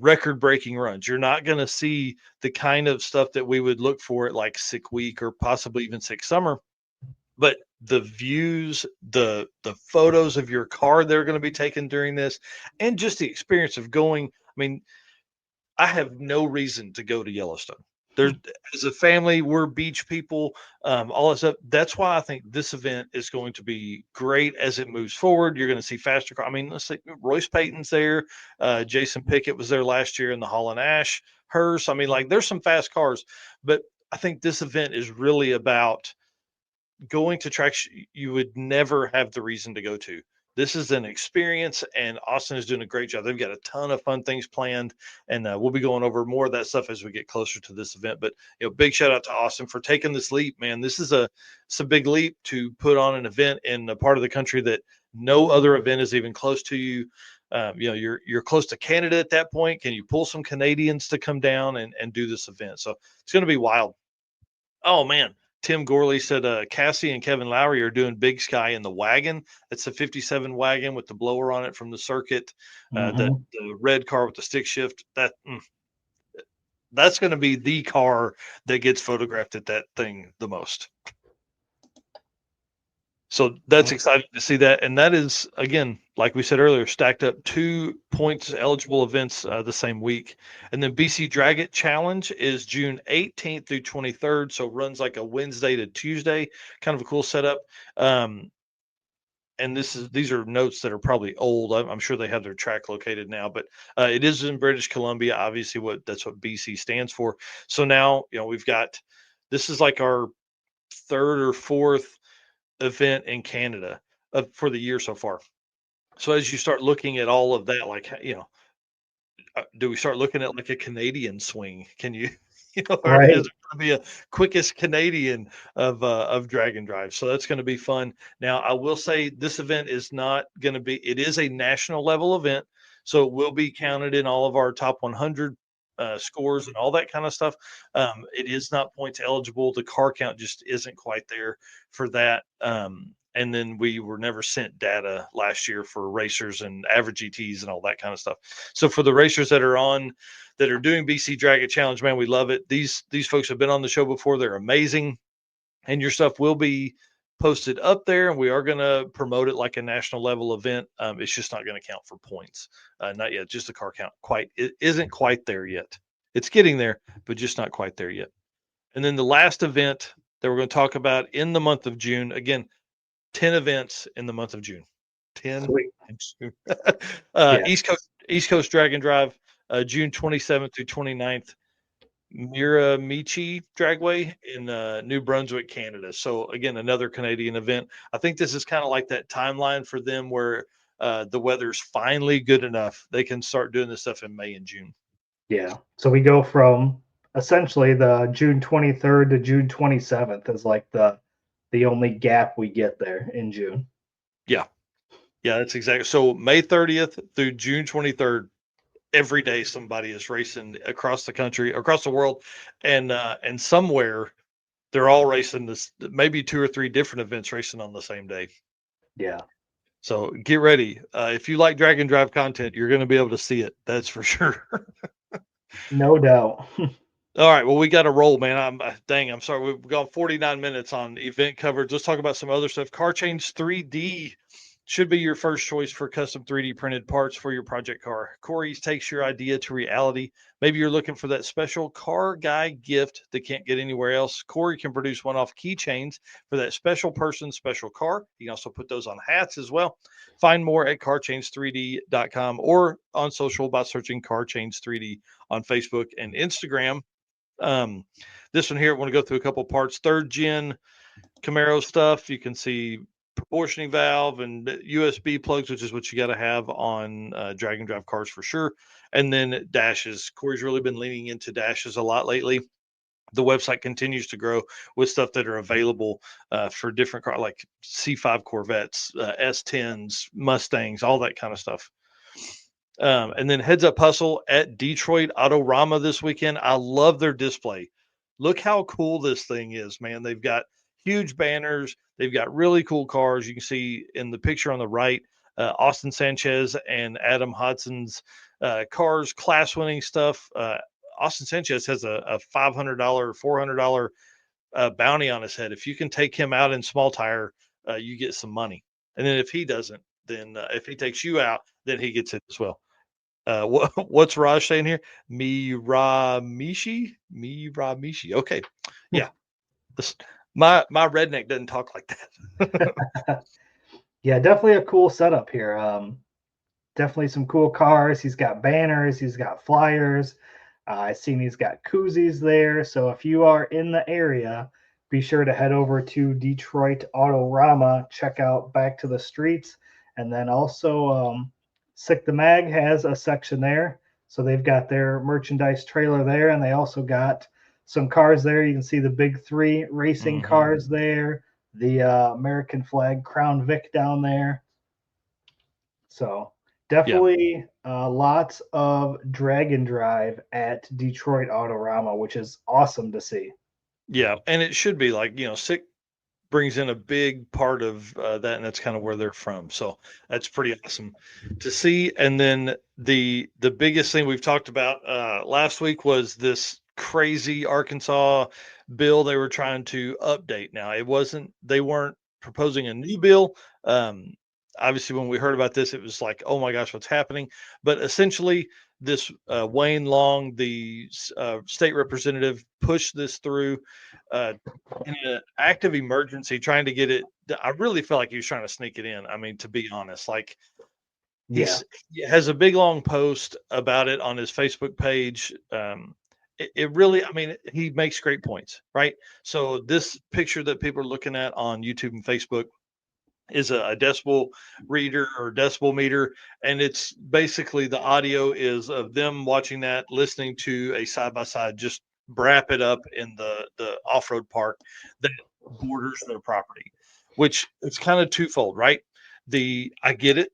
record breaking runs. You're not going to see the kind of stuff that we would look for at like Sick Week or possibly even Sick Summer, but the views, the photos of your car that are going to be taken during this, and just the experience of going. I mean, I have no reason to go to Yellowstone. There's as a family, we're beach people, all this stuff. That's why I think this event is going to be great as it moves forward. You're going to see faster car. I mean, let's say Royce Payton's there, Jason Pickett was there last year in the Hall and Ash hearse. I mean, like there's some fast cars, but I think this event is really about going to tracks you would never have the reason to go to. This is an experience, and Austin is doing a great job. They've got a ton of fun things planned, and we'll be going over more of that stuff as we get closer to this event. But big shout out to Austin for taking this leap, man. It's a big leap to put on an event in a part of the country that no other event is even close to you. You're close to Canada at that point. Can you pull some Canadians to come down and do this event? So it's going to be wild. Oh man, Tim Gorley said Cassie and Kevin Lowry are doing Big Sky in the wagon. It's a 57 wagon with the blower on it from the circuit. The red car with the stick shift. That's going to be the car that gets photographed at that thing the most. So that's exciting to see that. And that is, again, like we said earlier, stacked up 2 points eligible events the same week. And then BC Drag It Challenge is June 18th through 23rd. So runs like a Wednesday to Tuesday, kind of a cool setup. And these are notes that are probably old. I'm sure they have their track located now, but it is in British Columbia. Obviously, that's what BC stands for. So now, we've got, this is like our third or fourth event in Canada for the year so far. So as you start looking at all of that, like, do we start looking at like a Canadian swing? Can you, or Right. is it going to be a quickest Canadian of Drag and Drive? So that's going to be fun. Now, I will say this event is not going to be. It is a national level event, so it will be counted in all of our top 100 scores and all that kind of stuff. It is not points eligible. The car count just isn't quite there for that. And then we were never sent data last year for racers and average ETs and all that kind of stuff. So for the racers that are doing BC Drag It Challenge, man, we love it. These folks have been on the show before. They're amazing, and your stuff will be posted up there, and we are going to promote it like a national level event. It's just not going to count for points, not yet. Just the car count it isn't quite there yet. It's getting there, but just not quite there yet. And then the last event that we're going to talk about in the month of June, again, 10 events in the month of June. 10 in June. East Coast Drag and Drive, June 27th through 29th. Miramichi Dragway in New Brunswick, Canada. So again, another Canadian event. I think this is kind of like that timeline for them where the weather's finally good enough. They can start doing this stuff in May and June. Yeah. So we go from essentially the June 23rd to June 27th is like the only gap we get there in June. Yeah. Yeah, that's exactly. So May 30th through June 23rd, every day somebody is racing across the country, across the world, and somewhere they're all racing this, maybe 2 or 3 different events racing on the same day. Yeah, So get ready. If you like drag and drive content, you're going to be able to see it. That's for sure. no doubt. All right. Well, we got to roll, man. I'm sorry. We've gone 49 minutes on event coverage. Let's talk about some other stuff. Car Change 3D should be your first choice for custom 3D printed parts for your project car. Corey's takes your idea to reality. Maybe you're looking for that special car guy gift that can't get anywhere else. Corey can produce one-off keychains for that special person, special car. You can also put those on hats as well. Find more at carchange3d.com or on social by searching Car Change 3D on Facebook and Instagram. This one here, I want to go through a couple parts. 3rd gen Camaro stuff. You can see proportioning valve and USB plugs, which is what you got to have on drag and drive cars for sure. And then dashes. Corey's really been leaning into dashes a lot lately. The website continues to grow with stuff that are available for different cars, like C5 Corvettes, S10s, Mustangs, all that kind of stuff. And then Heads Up Hustle at Detroit Autorama this weekend. I love their display. Look how cool this thing is, man. They've got huge banners. They've got really cool cars. You can see in the picture on the right, Austin Sanchez and Adam Hodson's cars, class winning stuff. Austin Sanchez has a $500, $400 bounty on his head. If you can take him out in small tire, you get some money. And then if he doesn't, then if he takes you out, then he gets it as well. What's Raj saying here? Miramishi. Okay, yeah. This, my redneck doesn't talk like that. Yeah, definitely a cool setup here. Definitely some cool cars. He's got banners. He's got flyers. I've seen he's got koozies there. So if you are in the area, be sure to head over to Detroit Autorama. Check out Back to the Streets, and then also Sick the Mag has a section there. So they've got their merchandise trailer there, and they also got some cars there. You can see the big 3 racing cars there, the American flag Crown Vic down there. So definitely lots of drag and drive at Detroit Autorama, which is awesome to see. Yeah, and it should be like, Sick brings in a big part of that, and that's kind of where they're from. So that's pretty awesome to see. And then the biggest thing we've talked about last week was this crazy Arkansas bill they were trying to update. Now they weren't proposing a new bill. Obviously, when we heard about this, it was like, oh my gosh, what's happening? But essentially, this Wayne Long, the state representative, pushed this through in an act of emergency, trying to get it. I really felt like he was trying to sneak it in. I mean, to be honest, like he has a big long post about it on his Facebook page. It really, I mean, he makes great points, right? So this picture that people are looking at on YouTube and Facebook is a decibel reader or decibel meter, and it's basically the audio is of them watching that, listening to a side by side just wrap it up in the off-road park that borders their property, which it's kind of twofold, right? I get it.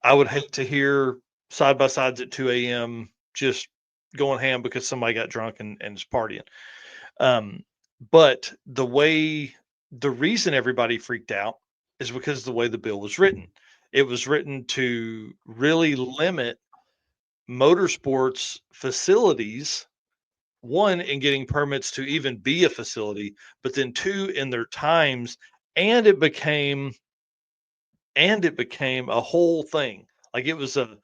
I would hate to hear side by sides at 2 a.m. just going ham because somebody got drunk and is partying. But the reason everybody freaked out is because of the way the bill was written. It was written to really limit motorsports facilities, one, in getting permits to even be a facility, but then 2, in their times, and it became a whole thing. Like it was a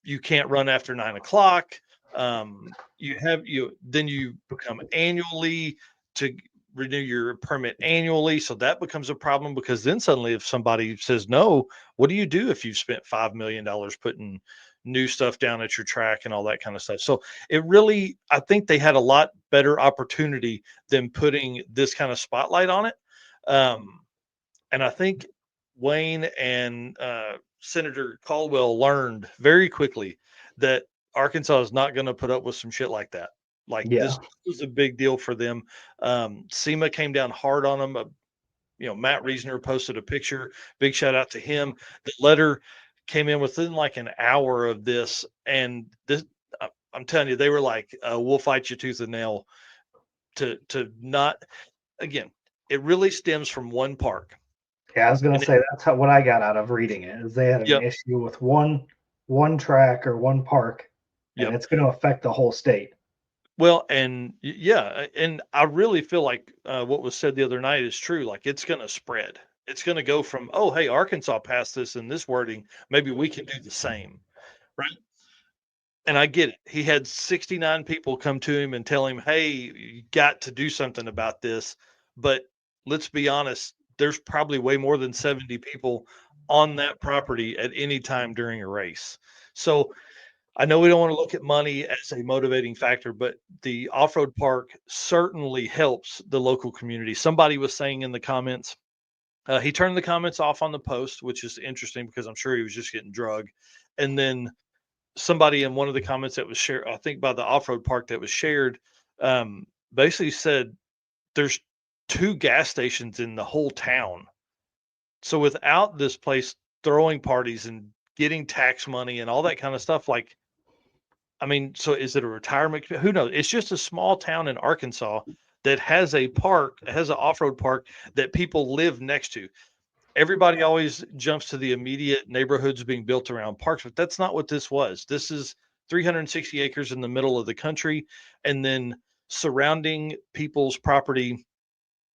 you can't run after 9 o'clock. Then you become annually to renew your permit annually. So that becomes a problem because then suddenly if somebody says no, what do you do if you've spent $5 million putting new stuff down at your track and all that kind of stuff? So I think they had a lot better opportunity than putting this kind of spotlight on it. And I think Wayne and Senator Caldwell learned very quickly that Arkansas is not going to put up with some shit like that. Like this was a big deal for them. SEMA came down hard on them. Matt Reasoner posted a picture. Big shout out to him. The letter came in within like an hour of this, and this, I'm telling you, they were like, "We'll fight you tooth and nail." to not, again, it really stems from one park. Yeah, I was gonna And say that's what I got out of reading it is they had an yep, issue with one track or one park, and yep. it's going to affect the whole state. Well, and yeah, and I really feel like what was said the other night is true. Like it's going to spread. It's going to go from, oh, hey, Arkansas passed this in this wording. Maybe we can do the same, right? And I get it. He had 69 people come to him and tell him, hey, you got to do something about this. But let's be honest, there's probably way more than 70 people on that property at any time during a race. So I know we don't want to look at money as a motivating factor, but the off-road park certainly helps the local community. Somebody was saying in the comments, he turned the comments off on the post, which is interesting because I'm sure he was just getting drugged. And then somebody in one of the comments that was shared, I think by the off-road park that was shared, basically said there's 2 gas stations in the whole town. So without this place throwing parties and getting tax money and all that kind of stuff, like, I mean, so is it a retirement? Who knows? It's just a small town in Arkansas that has a park, has an off-road park that people live next to. Everybody always jumps to the immediate neighborhoods being built around parks, but that's not what this was. This is 360 acres in the middle of the country, and then surrounding people's property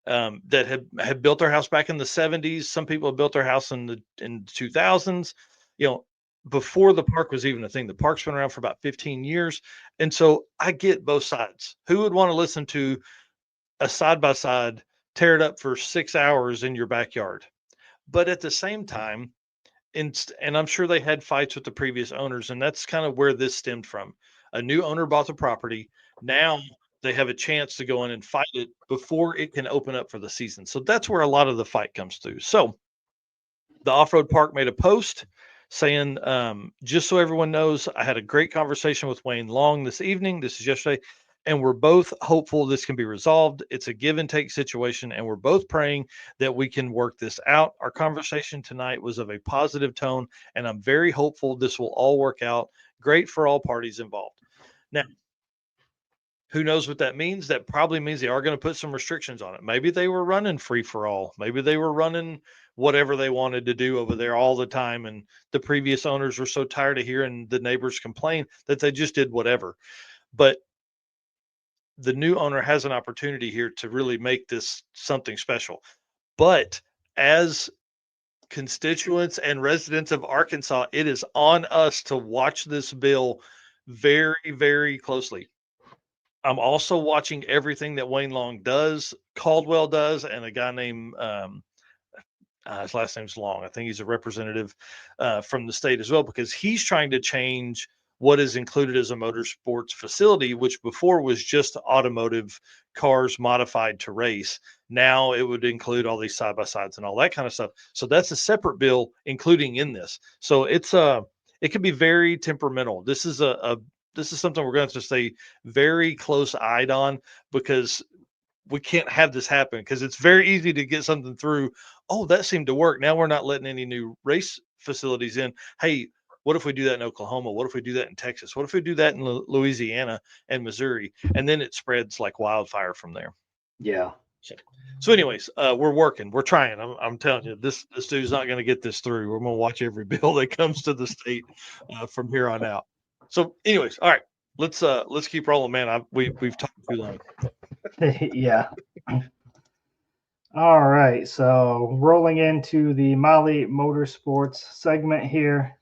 that had built their house back in the 70s. Some people have built their house in the 2000s. You know, before the park was even a thing. The park's been around for about 15 years, and so I get both sides. Who would want to listen to a side by side tear it up for 6 hours in your backyard? But at the same time, and I'm sure they had fights with the previous owners, and that's kind of where this stemmed from. A new owner bought the property. Now they have a chance to go in and fight it before it can open up for the season. So that's where a lot of the fight comes through. So the off-road park made a post saying, just so everyone knows, I had a great conversation with Wayne Long this evening. This is yesterday. And we're both hopeful this can be resolved. It's a give and take situation, and we're both praying that we can work this out. Our conversation tonight was of a positive tone, and I'm very hopeful this will all work out great for all parties involved. Now, who knows what that means? That probably means they are going to put some restrictions on it. Maybe they were running free for all. Maybe they were running whatever they wanted to do over there all the time. And the previous owners were so tired of hearing the neighbors complain that they just did whatever. But the new owner has an opportunity here to really make this something special. But as constituents and residents of Arkansas, it is on us to watch this bill very, very closely. I'm also watching everything that Wayne Long does, Caldwell does, and a guy named his last name's Long. I think he's a representative from the state as well, because he's trying to change what is included as a motorsports facility, which before was just automotive cars modified to race. Now it would include all these side by sides and all that kind of stuff. So that's a separate bill, including in this. So it can be very temperamental. This is something we're going to have to stay very close eyed on, because we can't have this happen, because it's very easy to get something through. Oh, that seemed to work. Now we're not letting any new race facilities in. Hey, what if we do that in Oklahoma? What if we do that in Texas? What if we do that in Louisiana and Missouri? And then it spreads like wildfire from there. Yeah. So anyways, we're working. We're trying. I'm telling you, this dude's not going to get this through. We're going to watch every bill that comes to the state from here on out. So anyways, all right, let's keep rolling, man. We've talked too long. Yeah. All right. So rolling into the Molly Motorsports segment here.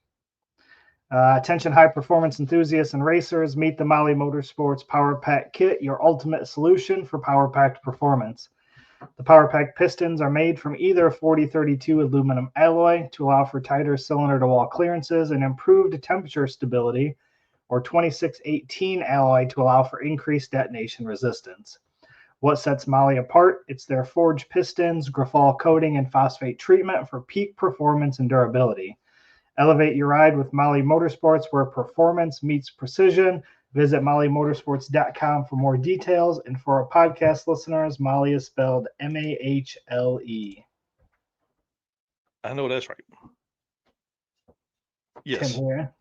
Attention high performance enthusiasts and racers, meet the Molly Motorsports Power Pack Kit, your ultimate solution for power packed performance. The Power Pack pistons are made from either 4032 aluminum alloy to allow for tighter cylinder to wall clearances and improved temperature stability, or 2618 alloy to allow for increased detonation resistance. What sets Molly apart? It's their forged pistons, graphol coating, and phosphate treatment for peak performance and durability. Elevate your ride with Molly Motorsports, where performance meets precision. Visit mollymotorsports.com for more details. And for our podcast listeners, Molly is spelled Mahle. I know that's right. Yes. Tim here.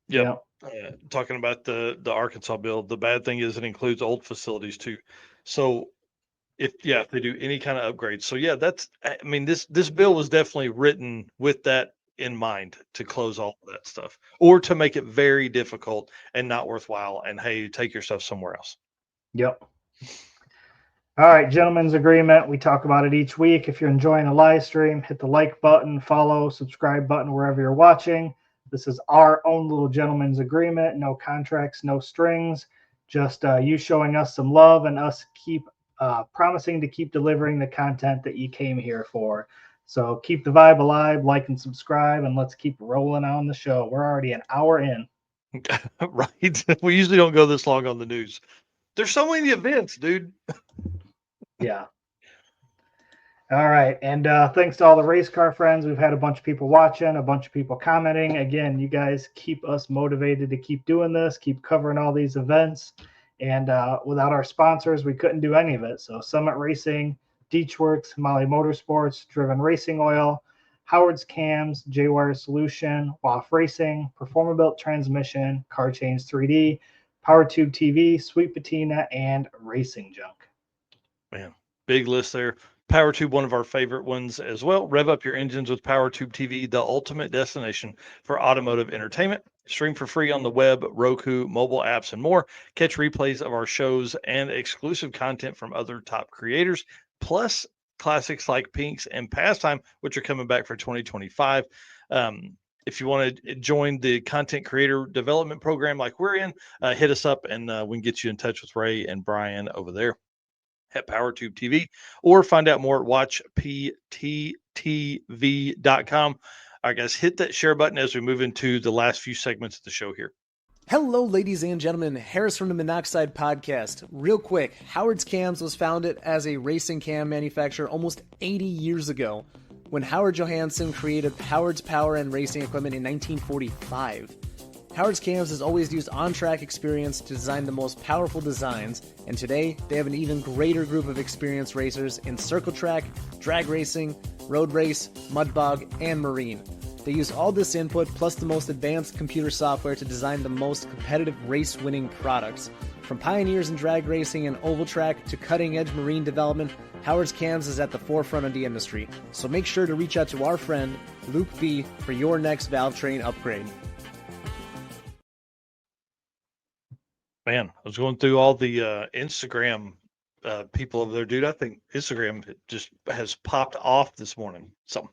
Yep. Yeah. Talking about the Arkansas bill, the bad thing is it includes old facilities too. So if they do any kind of upgrades, so yeah, I mean, this bill was definitely written with that in mind to close all of that stuff or to make it very difficult and not worthwhile. And hey, take your stuff somewhere else. Yep. All right, gentlemen's agreement. We talk about it each week. If you're enjoying the live stream, hit the like button, follow, subscribe button wherever you're watching. This is our own little gentleman's agreement. No contracts, no strings. Just you showing us some love and us keep promising to keep delivering the content that you came here for. So keep the vibe alive, like and subscribe, and let's keep rolling on the show. We're already an hour in. Right? We usually don't go this long on the news. There's so many events, dude. Yeah. All right. And thanks to all the race car friends. We've had a bunch of people watching, a bunch of people commenting. Again, you guys keep us motivated to keep doing this, keep covering all these events. And without our sponsors, we couldn't do any of it. So Summit Racing, Deechworks, Molly Motorsports, Driven Racing Oil, Howard's Cams, J-Wire Solution, WAF Racing, Performabuilt Transmission, Car Change 3D, PowerTube TV, Sweet Patina, and Racing Junk. Man, big list there. PowerTube, one of our favorite ones as well. Rev up your engines with PowerTube TV, the ultimate destination for automotive entertainment. Stream for free on the web, Roku, mobile apps, and more. Catch replays of our shows and exclusive content from other top creators, plus classics like Pinks and Pastime, which are coming back for 2025. If you want to join the content creator development program like we're in, hit us up and we can get you in touch with Ray and Brian over there at PowerTube TV, or find out more at watchpttv.com. All right, guys, hit that share button as we move into the last few segments of the show here. Hello, ladies and gentlemen. Harris from the Monoxide Podcast. Real quick, Howard's Cams was founded as a racing cam manufacturer almost 80 years ago when Howard Johansson created Howard's Power and Racing Equipment in 1945. Howard's Cams has always used on-track experience to design the most powerful designs, and today they have an even greater group of experienced racers in circle track, drag racing, road race, mud bog, and marine. They use all this input plus the most advanced computer software to design the most competitive race-winning products. From pioneers in drag racing and oval track to cutting-edge marine development, Howard's Cams is at the forefront of the industry. So make sure to reach out to our friend Luke B for your next valve train upgrade. Man, I was going through all the Instagram people over there, dude. I think Instagram just has popped off this morning. So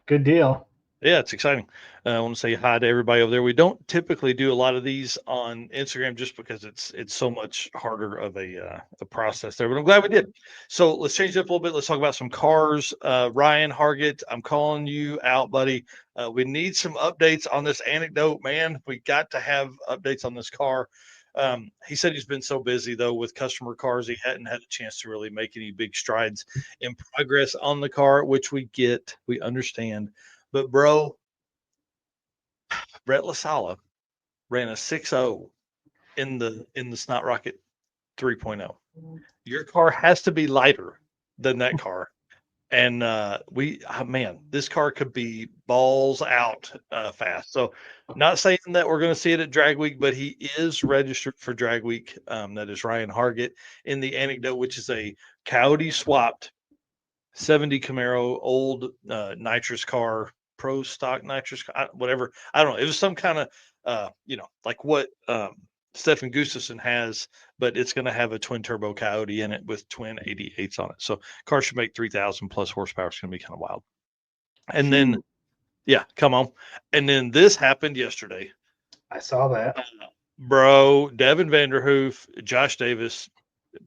good deal. Yeah, it's exciting. I want to say hi to everybody over there. We don't typically do a lot of these on Instagram just because it's so much harder of a process there. But I'm glad we did. So let's change it up a little bit. Let's talk about some cars. Ryan Hargett, I'm calling you out, buddy. We need some updates on this anecdote, man. We got to have updates on this car. He said he's been so busy though with customer cars, he hadn't had a chance to really make any big strides in progress on the car, which we get, we understand. But bro, Brett LaSala ran a 6.0 in the Snot Rocket 3.0. Your car has to be lighter than that car. And man, this car could be balls out fast. So not saying that we're going to see it at Drag Week, but he is registered for Drag Week. That is Ryan Hargett in the anecdote, which is a Coyote swapped 70 Camaro, old nitrous car, pro stock nitrous, whatever. I don't know. It was some kind of, like what Stefan Gustafsson has, but it's going to have a twin turbo Coyote in it with twin 88s on it. So car should make 3,000 plus horsepower. It's going to be kind of wild. And then, yeah, come on. And then this happened yesterday. I saw that. Bro, Devin Vanderhoof, Josh Davis,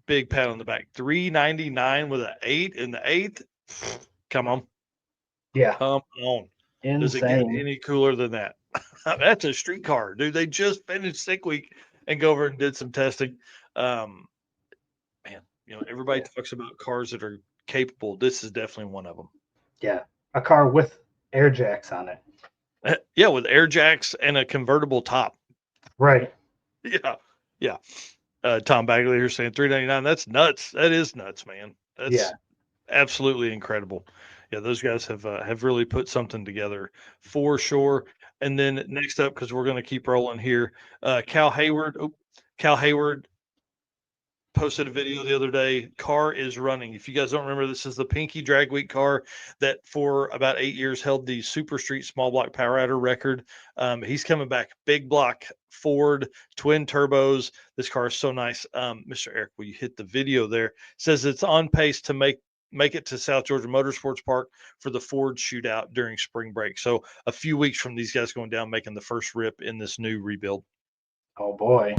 big pat on the back. 399 with an 8 in the 8th. Come on. Yeah. Come on. Insane. Does it get any cooler than that? That's a street car, dude. They just finished Sick Week and go over and did some testing. Man, everybody talks about cars that are capable. This is definitely one of them. Yeah. A car with air jacks on it. Yeah, with air jacks and a convertible top. Right. Yeah. Tom Bagley here saying 399. That's nuts. That is nuts, man. That's absolutely incredible. Yeah, those guys have really put something together for sure. And then next up, because we're going to keep rolling here, Cal Hayward. Cal Hayward posted a video the other day. Car is running. If you guys don't remember, this is the Pinky Drag Week car that for about 8 years held the Super Street Small Block Power Adder record. He's coming back. Big block Ford, twin turbos. This car is so nice. Mr. Eric, will you hit the video there? Says it's on pace to make it to South Georgia Motorsports Park for the Ford shootout during spring break. So a few weeks from these guys going down, making the first rip in this new rebuild. Oh boy.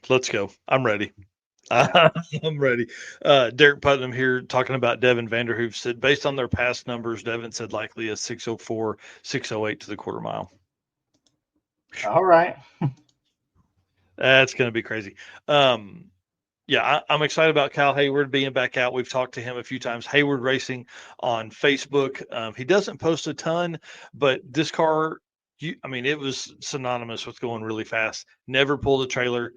Let's go. I'm ready. I'm ready. Derek Putnam here talking about Devin Vanderhoof said, based on their past numbers, Devin said likely a 604, 608 to the quarter mile. All right. That's going to be crazy. Yeah, I'm excited about Kyle Hayward being back out. We've talked to him a few times. Hayward Racing on Facebook. He doesn't post a ton, but this car, it was synonymous with going really fast. Never pulled a trailer.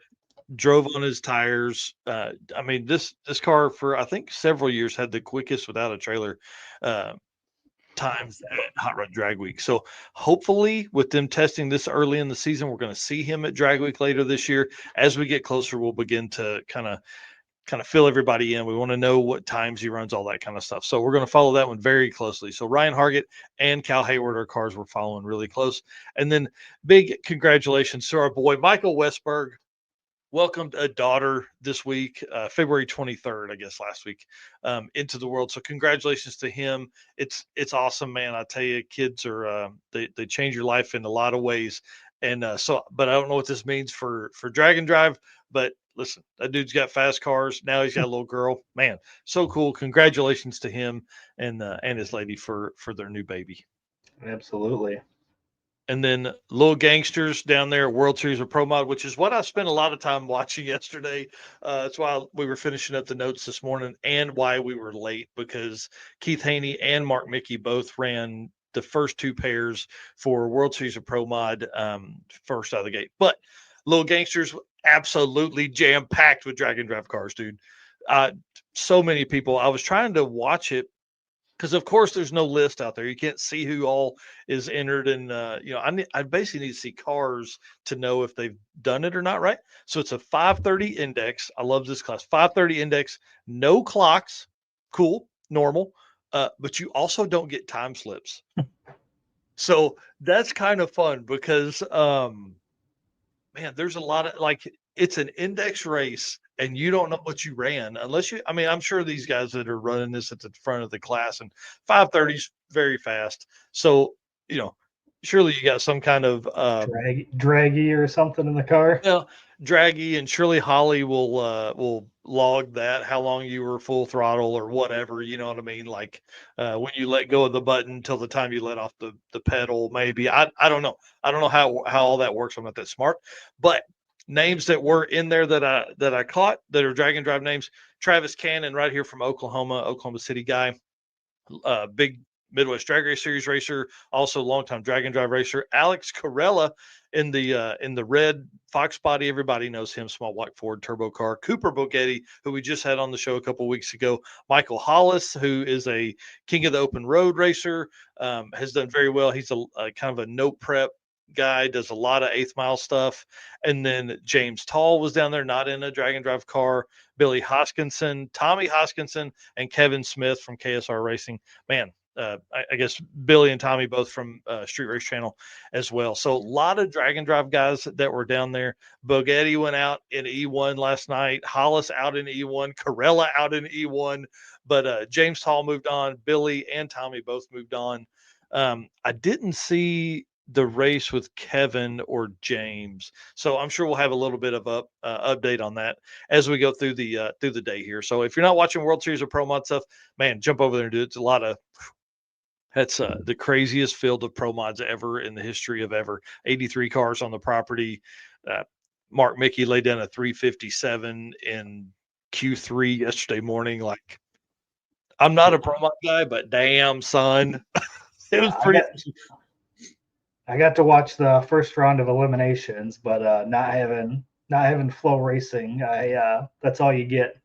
Drove on his tires. This car for I think several years had the quickest without a trailer times at Hot Rod Drag Week. So hopefully, with them testing this early in the season, we're going to see him at Drag Week later this year. As we get closer, we'll begin to kind of fill everybody in. We want to know what times he runs, all that kind of stuff. So we're going to follow that one very closely. So Ryan Hargett and Cal Hayward are cars we're following really close. And then big congratulations to our boy Michael Westberg. Welcomed a daughter this week, February 23rd, I guess last week, into the world. So congratulations to him. It's awesome, man. I tell you, kids are they change your life in a lot of ways. And but I don't know what this means for Drag and Drive. But listen, that dude's got fast cars. Now he's got a little girl. Man, so cool. Congratulations to him and his lady for their new baby. Absolutely. And then Little Gangsters down there, World Series of Pro Mod, which is what I spent a lot of time watching yesterday. That's why we were finishing up the notes this morning and why we were late, because Keith Haney and Mark Mickey both ran the first two pairs for World Series of Pro Mod first out of the gate. But Little Gangsters, absolutely jam-packed with Drag and Drive cars, dude. So many people. I was trying to watch it, because of course there's no list out there. You can't see who all is entered, and I basically need to see cars to know if they've done it or not, right? So it's a 530 index. I love this class. 530 index, no clocks, cool, normal, but you also don't get time slips. So that's kind of fun because man, there's a lot of it's an index race and you don't know what you ran unless I'm sure these guys that are running this at the front of the class, and 530 is very fast. So, surely you got some kind of draggy or something in the car. Yeah, draggy, and surely Holly will log that, how long you were full throttle or whatever, you know what I mean? Like when you let go of the button till the time you let off the pedal, maybe. I don't know. I don't know how all that works. I'm not that smart. But names that were in there that I caught that are Drag and Drive names: Travis Cannon, right here from Oklahoma City guy, big Midwest Drag Race Series racer, also longtime Drag and Drive racer. Alex Carella in the red Fox body, everybody knows him, small block Ford turbo car. Cooper Bogetti, who we just had on the show a couple weeks ago. Michael Hollis, who is a king of the open road racer, has done very well. He's a kind of a note prep guy, does a lot of 8th mile stuff. And then James Tall was down there, not in a Drag and Drive car. Billy Hoskinson, Tommy Hoskinson, and Kevin Smith from KSR Racing. Man, I guess Billy and Tommy both from Street Race Channel as well. So a lot of Drag and Drive guys that were down there. Bogetti went out in E1 last night. Hollis out in E1. Carella out in E1. But James Tall moved on. Billy and Tommy both moved on. I didn't see the race with Kevin or James, so I'm sure we'll have a little bit of update on that as we go through the day here. So if you're not watching World Series of Pro Mod stuff, man, jump over there and do it. It's a lot of That's the craziest field of pro mods ever in the history of ever. 83 cars on the property. Uh, Mark Mickey laid down a 357 in Q3 yesterday morning. Like, I'm not a pro mod guy, but damn, son, it was pretty. I got to watch the first round of eliminations, but not having flow racing. That's all you get.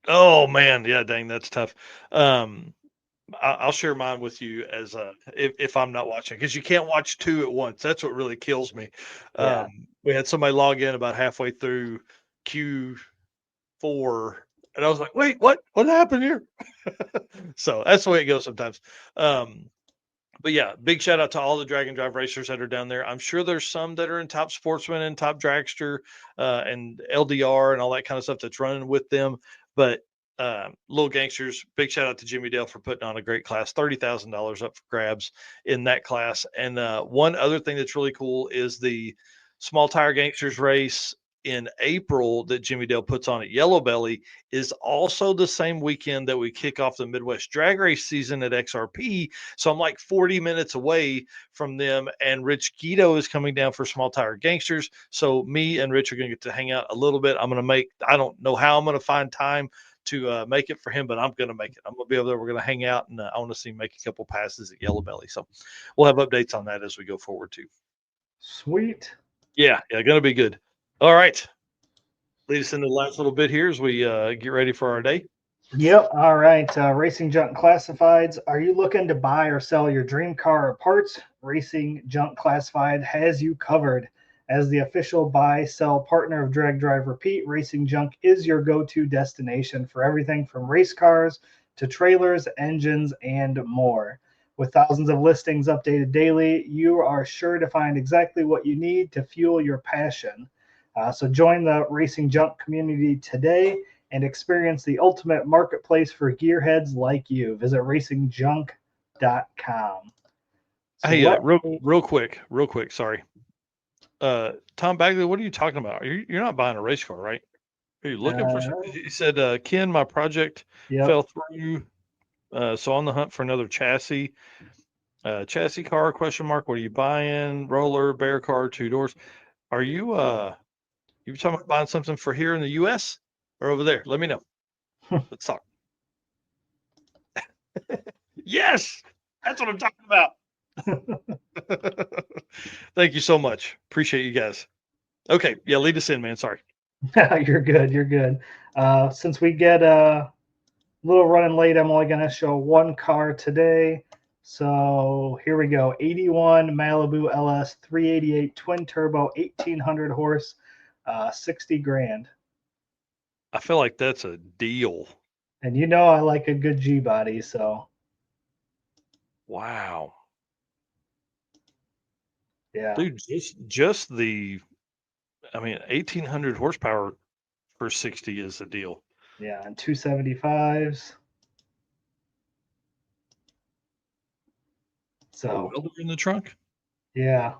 Oh man, yeah, dang, that's tough. I'll share mine with you as if I'm not watching, because you can't watch two at once. That's what really kills me. Yeah. We had somebody log in about halfway through Q4, and I was like, "Wait, what? What happened here?" So that's the way it goes sometimes. But yeah, big shout out to all the drag and drive racers that are down there. I'm sure there's some that are in Top Sportsman and Top Dragster and LDR and all that kind of stuff that's running with them. But Little Gangsters, big shout out to Jimmy Dale for putting on a great class, $30,000 up for grabs in that class. And one other thing that's really cool is the Small Tire Gangsters race in April that Jimmy Dale puts on at Yellow Belly is also the same weekend that we kick off the Midwest drag race season at XRP. So I'm like 40 minutes away from them, and Rich Guido is coming down for Small Tire Gangsters. So me and Rich are going to get to hang out a little bit. I don't know how I'm going to find time to make it for him, but I'm going to make it. I'm going to be over there. We're going to hang out, and I want to see him make a couple passes at Yellow Belly. So we'll have updates on that as we go forward too. Sweet. Yeah, going to be good. All right. Lead us into the last little bit here as we get ready for our day. Yep. All right. Racing Junk Classifieds. Are you looking to buy or sell your dream car or parts? Racing Junk Classified has you covered. As the official buy, sell partner of Drag Drive Repeat, Racing Junk is your go-to destination for everything from race cars to trailers, engines, and more. With thousands of listings updated daily, you are sure to find exactly what you need to fuel your passion. So join the Racing Junk community today and experience the ultimate marketplace for gearheads like you. Visit racingjunk.com. So Hey, real quick. Sorry. Tom Bagley, what are you talking about? You're not buying a race car, right? Are you looking for something? He said, Ken, my project fell through. So on the hunt for another chassis. Chassis car, question mark. What are you buying? Roller, bear car, 2 doors. Are you talking about buying something for here in the US or over there? Let me know. Let's talk. Yes, that's what I'm talking about. Thank you so much. Appreciate you guys. Okay. Yeah. Lead us in, man. Sorry. You're good. You're good. Since we get a little running late, I'm only going to show one car today. So here we go. 81 Malibu LS 388 twin turbo, 1800 horse, 60 grand. I feel like that's a deal. And you know I like a good G body, so. Wow. Yeah. Dude, just the 1800 horsepower for 60 is a deal. Yeah, and 275s. So welder in the trunk? Yeah.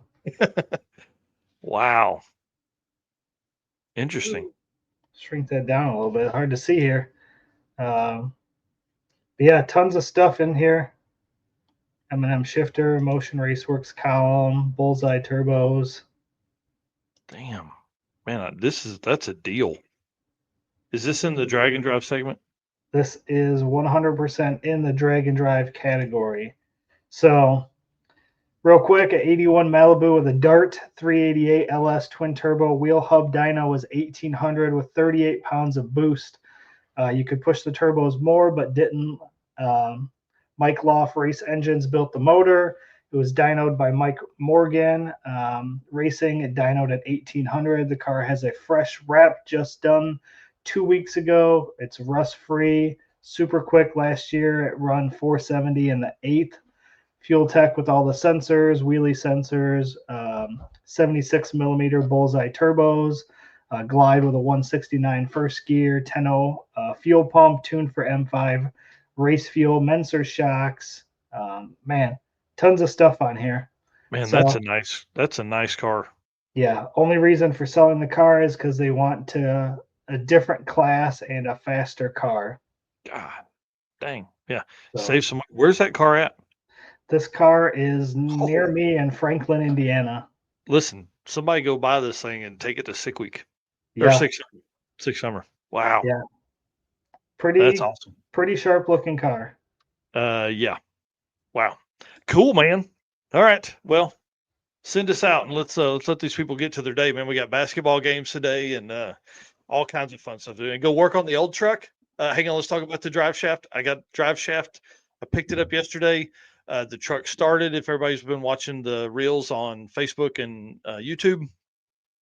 Wow. Interesting. Shrink that down a little bit. Hard to see here. Yeah, tons of stuff in here. M&M shifter, Motion Raceworks column, Bullseye turbos. Damn, man, that's a deal. Is this in the drag and drive segment? This is 100% in the drag and drive category. So, real quick, at 81 Malibu with a Dart 388 LS twin turbo wheel hub dyno was 1800 with 38 pounds of boost. You could push the turbos more, but didn't. Mike Loff Race Engines built the motor. It was dynoed by Mike Morgan Racing. It dynoed at 1800. The car has a fresh wrap just done 2 weeks ago. It's rust free, super quick. Last year it run 470 in the 8th. Fuel tech with all the sensors, wheelie sensors, 76 millimeter bullseye turbos, glide with a 169 first gear, 10.0 fuel pump tuned for M5 race fuel, Menser shocks. Man, tons of stuff on here. Man, so, that's a nice car. Yeah, only reason for selling the car is because they want a different class and a faster car. God, dang, yeah. So, save some. Where's that car at? This car is near me in Franklin, Indiana. Listen, somebody go buy this thing and take it to Sick Week or Yeah, Six Summer. Wow. yeah. That's awesome. Pretty sharp looking car. Yeah. Wow. Cool, man. All right. Well, send us out and let's let these people get to their day, man. We got basketball games today and all kinds of fun stuff to do. And go work on the old truck. Hang on, let's talk about the drive shaft. I got drive shaft. I picked it up yesterday. The truck started. If everybody's been watching the reels on Facebook and YouTube,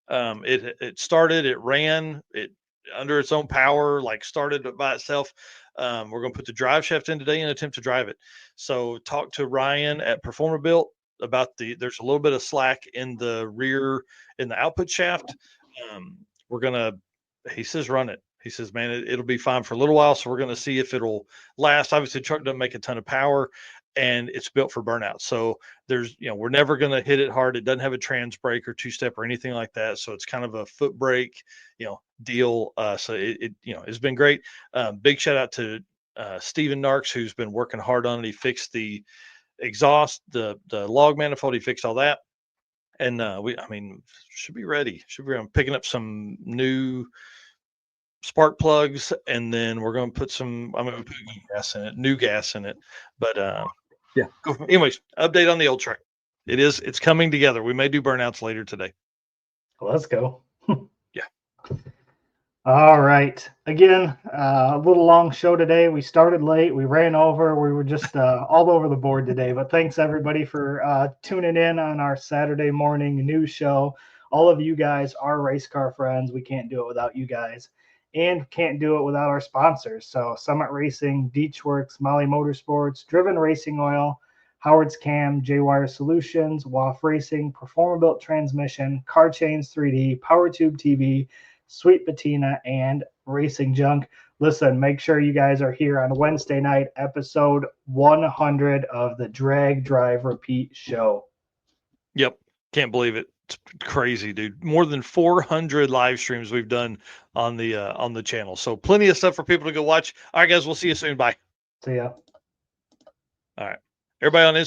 it started. It ran. It under its own power, like started by itself. We're going to put the drive shaft in today and attempt to drive it. So talk to Ryan at Performabuilt about there's a little bit of slack in the rear in the output shaft. He says run it. He says, man, it'll be fine for a little while. So we're going to see if it'll last. Obviously, the truck doesn't make a ton of power and it's built for burnout. So we're never going to hit it hard. It doesn't have a trans brake or two-step or anything like that. So it's kind of a foot brake, deal. So it's been great. Big shout out to Steven Narks, who's been working hard on it. He fixed the exhaust, the log manifold. He fixed all that. And should be ready. I'm picking up some new spark plugs, and then we're going to put I'm going to put new gas in it. But yeah. Anyways, update on the old truck. It's coming together. We may do burnouts later today. Let's go. Yeah. All right. Again, a little long show today. We started late. We ran over. We were just all over the board today. But thanks everybody for tuning in on our Saturday morning news show. All of you guys are race car friends. We can't do it without you guys, and can't do it without our sponsors. So Summit Racing, Deechworks, Molly Motorsports, Driven Racing Oil, Howard's Cam, J-Wire Solutions, WAF Racing, Performabuilt Transmission, Car Chains 3D, PowerTube TV, Sweet Patina, and Racing Junk. Listen, make sure you guys are here on Wednesday night, episode 100 of the Drag Drive Repeat show. Yep. Can't believe it. It's crazy, dude. More than 400 live streams we've done on the channel. So plenty of stuff for people to go watch. All right, guys, we'll see you soon. Bye. See ya. All right. Everybody on Instagram.